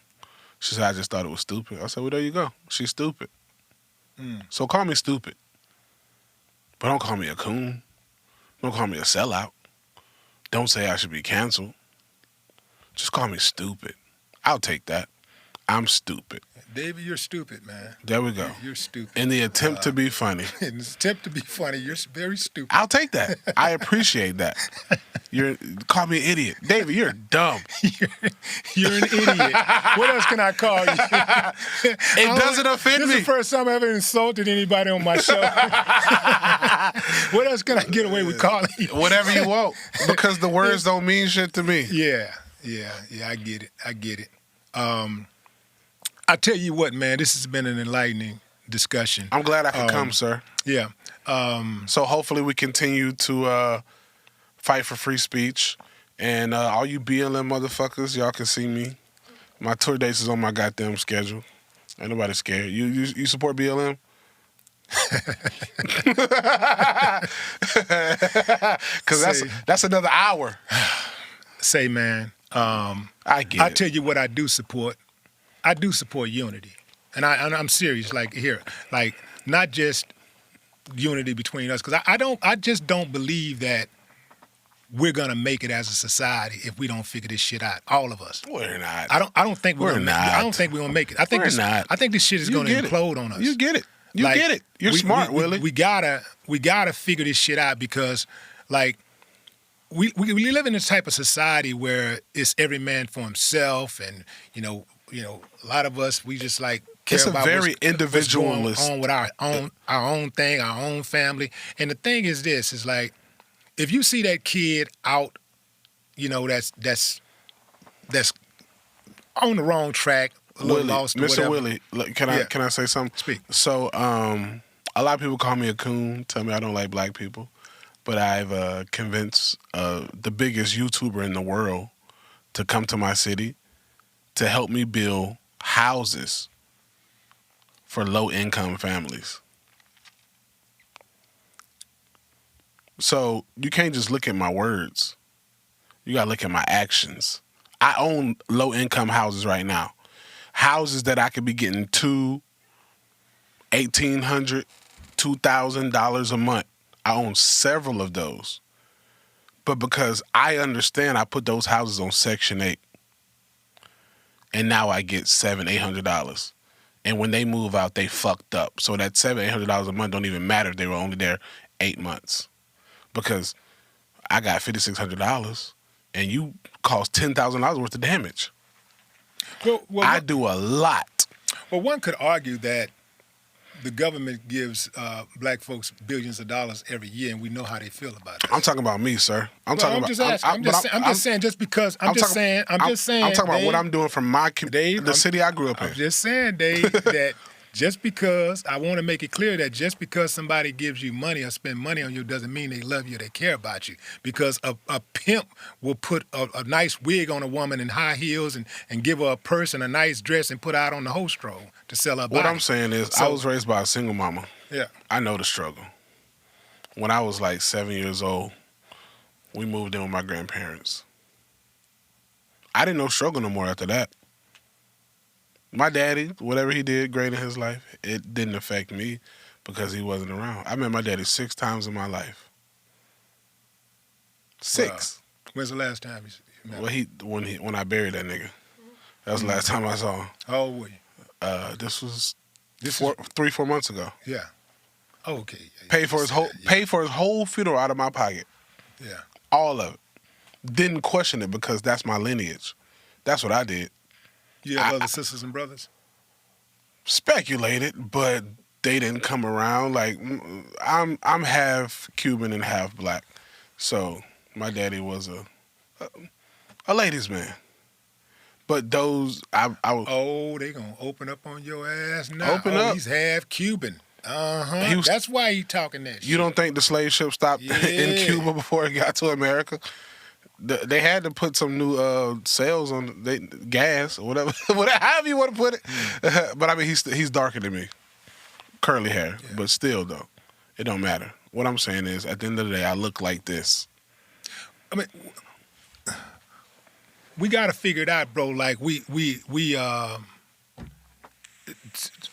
She said, I just thought it was stupid. I said, well, there you go. She's stupid. So call me stupid. But don't call me a coon. Don't call me a sellout. Don't say I should be canceled. Just call me stupid. I'll take that. I'm stupid. David, you're stupid, man. There we go. You're stupid. In the attempt to be funny. In the attempt to be funny, you're very stupid. I'll take that. I appreciate that. Call me an idiot. David, you're dumb. You're an idiot. What else can I call you? It doesn't offend me. This is the first time I've ever insulted anybody on my show. What else can I get away with calling you? Whatever you want, because the words don't mean shit to me. Yeah, I get it. I tell you what, man, this has been an enlightening discussion. I'm glad I could come, sir. Yeah. So hopefully we continue to fight for free speech. And all you BLM motherfuckers, y'all can see me. My tour dates is on my goddamn schedule. Ain't nobody scared. You support BLM? Because that's another hour. Say, man, I get I it. tell you what I do support. I do support unity. And I'm serious, like not just unity between us, because I just don't believe that we're gonna make it as a society if we don't figure this shit out. All of us. We're not. I don't think we're gonna. I don't think we're gonna make it. I think this shit is gonna implode on us. You get it. Get it. You're smart, Willie. We gotta figure this shit out because, like, we live in this type of society where it's every man for himself, and a lot of us we just like care It's a about very what's going individualist. on with our own thing, our own family. And the thing is this, is like, if you see that kid out, you know, that's on the wrong track, a little Willie, lost or Mr. whatever. Willie, look, can I say something? Speak. So, a lot of people call me a coon, tell me I don't like black people, but I've convinced the biggest YouTuber in the world to come to my city to help me build houses for low-income families. So you can't just look at my words. You got to look at my actions. I own low-income houses right now. Houses that I could be getting $1,800, $2,000 a month. I own several of those. But because I understand, I put those houses on Section 8. And now I get $700, $800. And when they move out, they fucked up. So that $700, $800 a month don't even matter if they were only there 8 months. Because I got $5,600 and you caused $10,000 worth of damage. Well, I do a lot. Well, one could argue that the government gives black folks billions of dollars every year, and we know how they feel about it. I'm talking about me, sir. I'm talking about what I'm doing from my community, the city I grew up in. I'm just saying, Dave, that just because, I want to make it clear that just because somebody gives you money or spend money on you doesn't mean they love you, they care about you. Because a pimp will put a nice wig on a woman in high heels and give her a purse and a nice dress and put out on the host roll to sell her body. What I'm saying is, I was raised by a single mama. Yeah. I know the struggle. When I was like 7 years old, we moved in with my grandparents. I didn't know struggle no more after that. My daddy, whatever he did great in his life, it didn't affect me because he wasn't around. I met my daddy 6 times in my life. 6. When's the last time you met him? Well, when I buried that nigga. That was the last time I saw him. How old were you? This was 3-4 months ago. Yeah. Oh, okay. Paid for his whole funeral out of my pocket. Yeah. All of it. Didn't question it because that's my lineage. That's what I did. You have other sisters and brothers? Speculated, but they didn't come around. Like, I'm half Cuban and half black, so my daddy was a ladies' man. But those, I was. Oh, they gonna open up on your ass now. Open up. He's half Cuban. That's why he talking that shit. You don't think the slave ship stopped in Cuba before it got to America? They had to put some new sails on gas or whatever, however you want to put it. But I mean, he's darker than me, curly hair. Yeah. But still, though, it don't matter. What I'm saying is, at the end of the day, I look like this. I mean, we got to figure it out, bro. Like we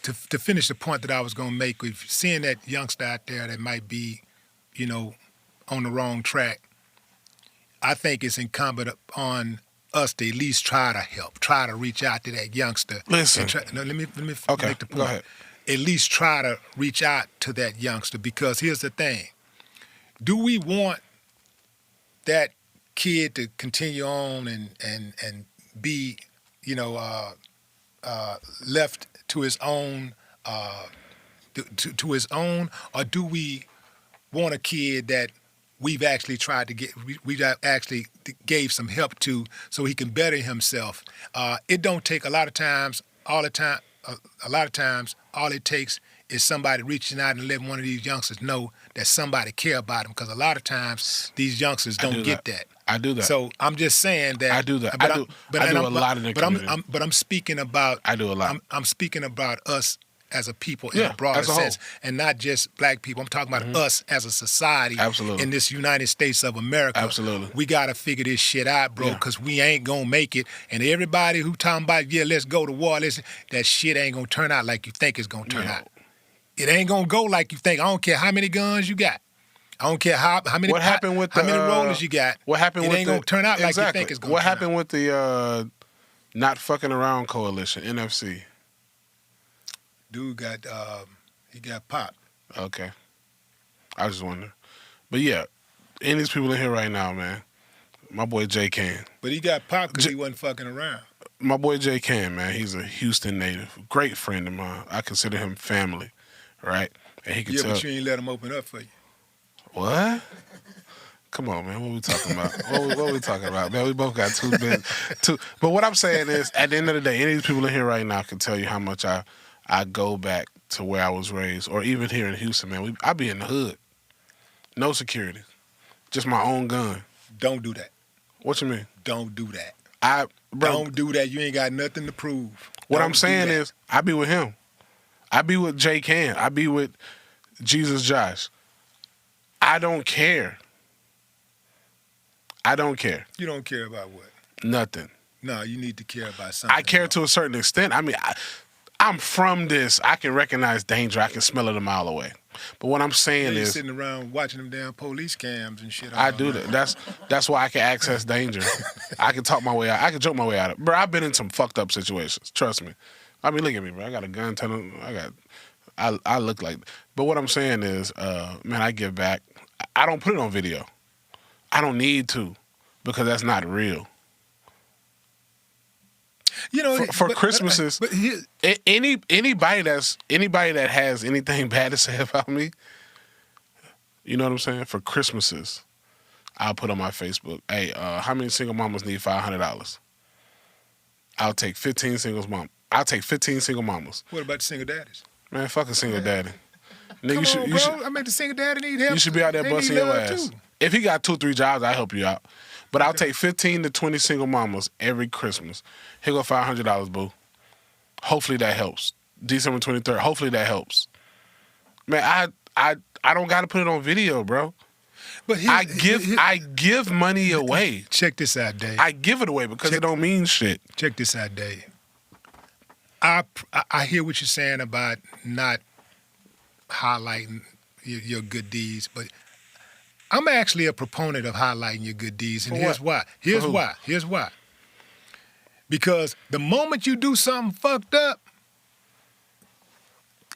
to finish the point that I was gonna make, with seeing that youngster out there that might be, you know, on the wrong track. I think it's incumbent upon us to at least try to help, try to reach out to that youngster. Listen. Let me okay, make the point. Go ahead. At least try to reach out to that youngster, because here's the thing. Do we want that kid to continue on and be, you know, left to his own, to his own, or do we want a kid that we've actually tried to get, we actually gave some help to so he can better himself? It don't take a lot of times, all it takes is somebody reaching out and letting one of these youngsters know that somebody care about them, because a lot of times these youngsters don't get that. I do that. So I'm just saying that. I do that. I do a lot in the community. But I'm speaking about. I do a lot. I'm speaking about us as a people in a broader sense, and not just black people. I'm talking about us as a society. Absolutely. In this United States of America. Absolutely. We got to figure this shit out, bro, because we ain't going to make it. And everybody who talking about, let's go to war, that shit ain't going to turn out like you think it's going to turn out. It ain't going to go like you think. I don't care how many guns you got. I don't care how many rollers you got. What happened? It ain't going to turn out like you think it's going to turn out. What happened with the Not Fucking Around Coalition, NFC? Dude got he got popped. Okay. I just wonder. But yeah, any of these people in here right now, man, my boy Jay can. But he got popped because he wasn't fucking around. my boy Jay Can, man, he's a Houston native, great friend of mine. I consider him family, right? And he can tell. But you ain't let him open up for you. What? Come on, man. What we talking about? What we talking about, man? We both got two. But what I'm saying is, at the end of the day, any of these people in here right now can tell you how much I go back to where I was raised, or even here in Houston, man. I be in the hood, no security, just my own gun. Don't do that. What you mean? Don't do that. Don't do that. You ain't got nothing to prove. What I'm saying is, I be with him. I be with Jay Can. I be with Jesus Josh. I don't care. I don't care. You don't care about what? Nothing. No, you need to care about something. I care to a certain extent. I mean, I'm from this. I can recognize danger. I can smell it a mile away. But what I'm saying is, sitting around watching them damn police cams and shit. I do that. That's why I can access danger. I can talk my way out. I can joke my way out of it. Bro, I've been in some fucked up situations. Trust me. I mean, look at me, bro. I got a gun. I look like. But what I'm saying is, man, I give back. I don't put it on video. I don't need to, because that's not real. You know, for Christmases, anybody that has anything bad to say about me, you know what I'm saying? For Christmases, I'll put on my Facebook, hey, how many single mamas need $500? I'll take 15 single mamas. What about the single daddies? Man, fuck a single daddy. Nigga, Come on, bro. I mean, the single daddy need help. You should be out there busting your ass. Too. If he got 2-3 jobs, I'll help you out. But I'll take 15 to 20 single mamas every Christmas. Here go $500, boo. Hopefully that helps. December 23rd. Hopefully that helps. Man, I don't got to put it on video, bro. But I give money away. Check this out, Dave. I give it away because it don't mean shit. Check this out, Dave. I hear what you're saying about not highlighting your good deeds, but I'm actually a proponent of highlighting your good deeds, and here's why. Here's why. Because the moment you do something fucked up,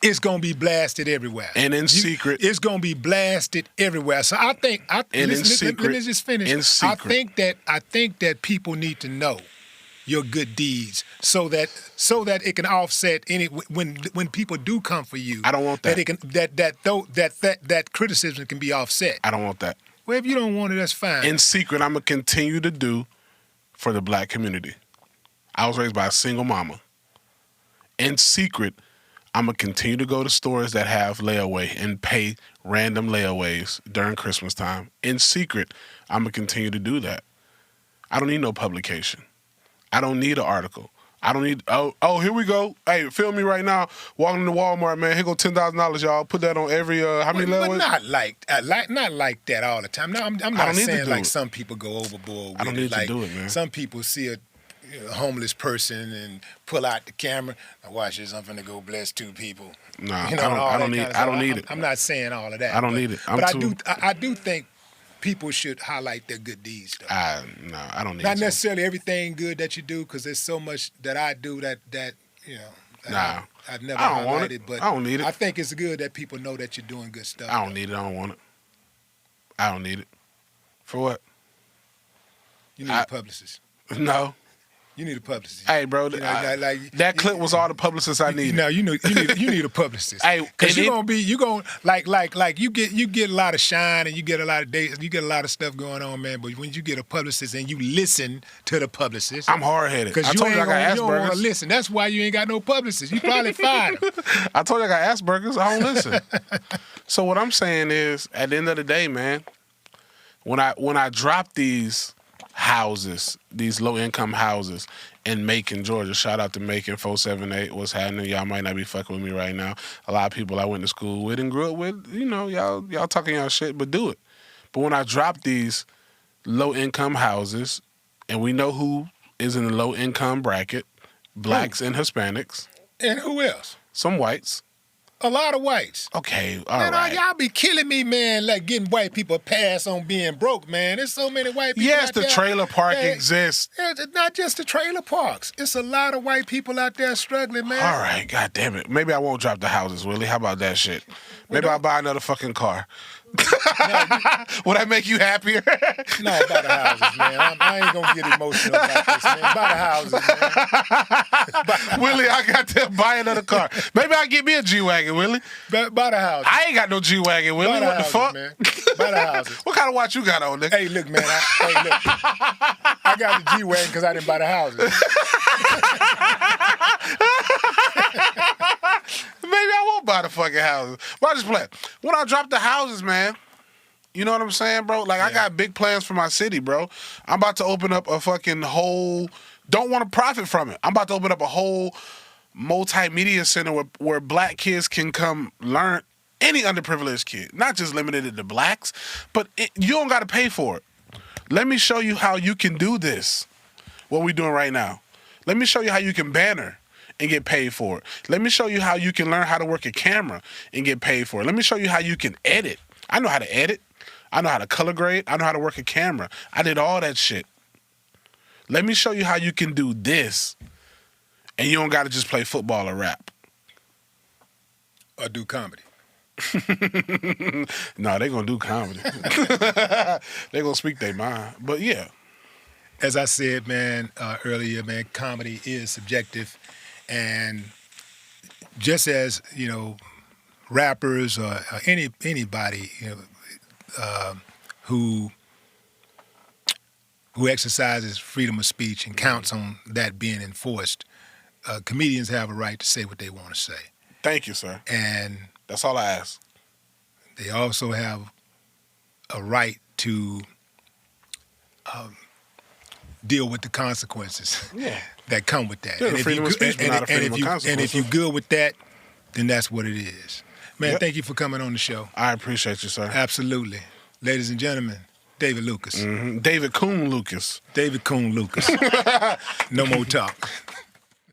it's gonna be blasted everywhere. And in secret. It's gonna be blasted everywhere. So I think let me just finish. In secret. I think that people need to know your good deeds so that it can offset any when people do come for you. I don't want that. That criticism can be offset. I don't want that. Well, if you don't want it, that's fine. In secret, I'm gonna continue to do for the black community. I was raised by a single mama. In secret, I'm gonna continue to go to stores that have layaway and pay random layaways during Christmas time. In secret, I'm gonna continue to do that. I don't need no publication. I don't need an article. I don't need, oh, here we go. Hey, film me right now. Walking to Walmart, man. Here go $10,000, y'all. Put that on every, how many levels? But not like that all the time. No, I'm not saying like some people go overboard with it. I don't need to do it, man. Some people see a homeless person and pull out the camera. Now watch this, I'm finna go bless 2 people. Nah, I don't need it. I'm not saying all of that. I don't need it. I do think people should highlight their good deeds, though. No, I don't need Not necessarily everything good that you do, because there's so much that I do that I've never highlighted. But I don't need it. I think it's good that people know that you're doing good stuff. I don't need it. I don't want it. I don't need it. For what? You need a publicist. No. You need a publicist. Hey, bro, that clip was all the publicist I needed. No, you need a publicist. Hey, because you get a lot of shine and you get a lot of dates, you get a lot of stuff going on, man. But when you get a publicist and you listen to the publicist, I'm hard headed. Because you don't want to listen. That's why you ain't got no publicist. You probably fired him. I told you I got Asperger's. I don't listen. So what I'm saying is, at the end of the day, man, when I drop these houses, these low-income houses in Macon, Georgia. Shout out to Macon 478. What's happening? Y'all might not be fucking with me right now. A lot of people I went to school with and grew up with, y'all talking y'all shit, but do it. But when I drop these low-income houses, and we know who is in the low-income bracket, blacks and Hispanics. And who else? Some whites. A lot of whites. Okay, all Man, right. y'all be killing me, man, like getting white people a pass on being broke, man. There's so many white people Yes, out the there. trailer park that- exists. It's not just the trailer parks. It's a lot of white people out there struggling, man. All right, god damn it. Maybe I won't drop the houses, Willie. How about that shit? Maybe I'll buy another fucking car. Would that make you happier? No, buy the houses, man. I ain't gonna get emotional about this, man. Buy the houses, man. Willie, I got to buy another car. Maybe I'll get me a G-Wagon, Willie. Buy the houses. I ain't got no G-Wagon, Willie. Buy the What the houses, fuck? man. Buy the houses. What kind of watch you got on, nigga? Hey, look, man. I got the G-Wagon because I didn't buy the houses. Maybe I won't buy the fucking houses. But I just play. When I drop the houses, man, you know what I'm saying, bro? Like, I got big plans for my city, bro. I'm about to open up a fucking whole, don't want to profit from it. I'm about to open up a whole multimedia center where black kids can come learn, any underprivileged kid, not just limited to blacks, but you don't got to pay for it. Let me show you how you can do this, what we doing right now. Let me show you how you can banner and get paid for it. Let me show you how you can learn how to work a camera and get paid for it. Let me show you how you can edit. I know how to edit. I know how to color grade. I know how to work a camera. I did all that shit. Let me show you how you can do this, and you don't got to just play football or rap. Or do comedy. No, they going to do comedy. They going to speak their mind. But yeah. As I said, man, earlier, man, comedy is subjective. And just as, you know, rappers or anybody, you know, who exercises freedom of speech and counts on that being enforced, comedians have a right to say what they want to say. Thank you, sir. And that's all I ask. They also have a right to deal with the consequences that come with that. Yeah, the freedom of speech, but not a freedom of consequences. And if you're good with that, then that's what it is. Man, thank you for coming on the show. I appreciate you, sir. Absolutely. Ladies and gentlemen, David Lucas. Mm-hmm. David Coon Lucas. David Coon Lucas. No more talk.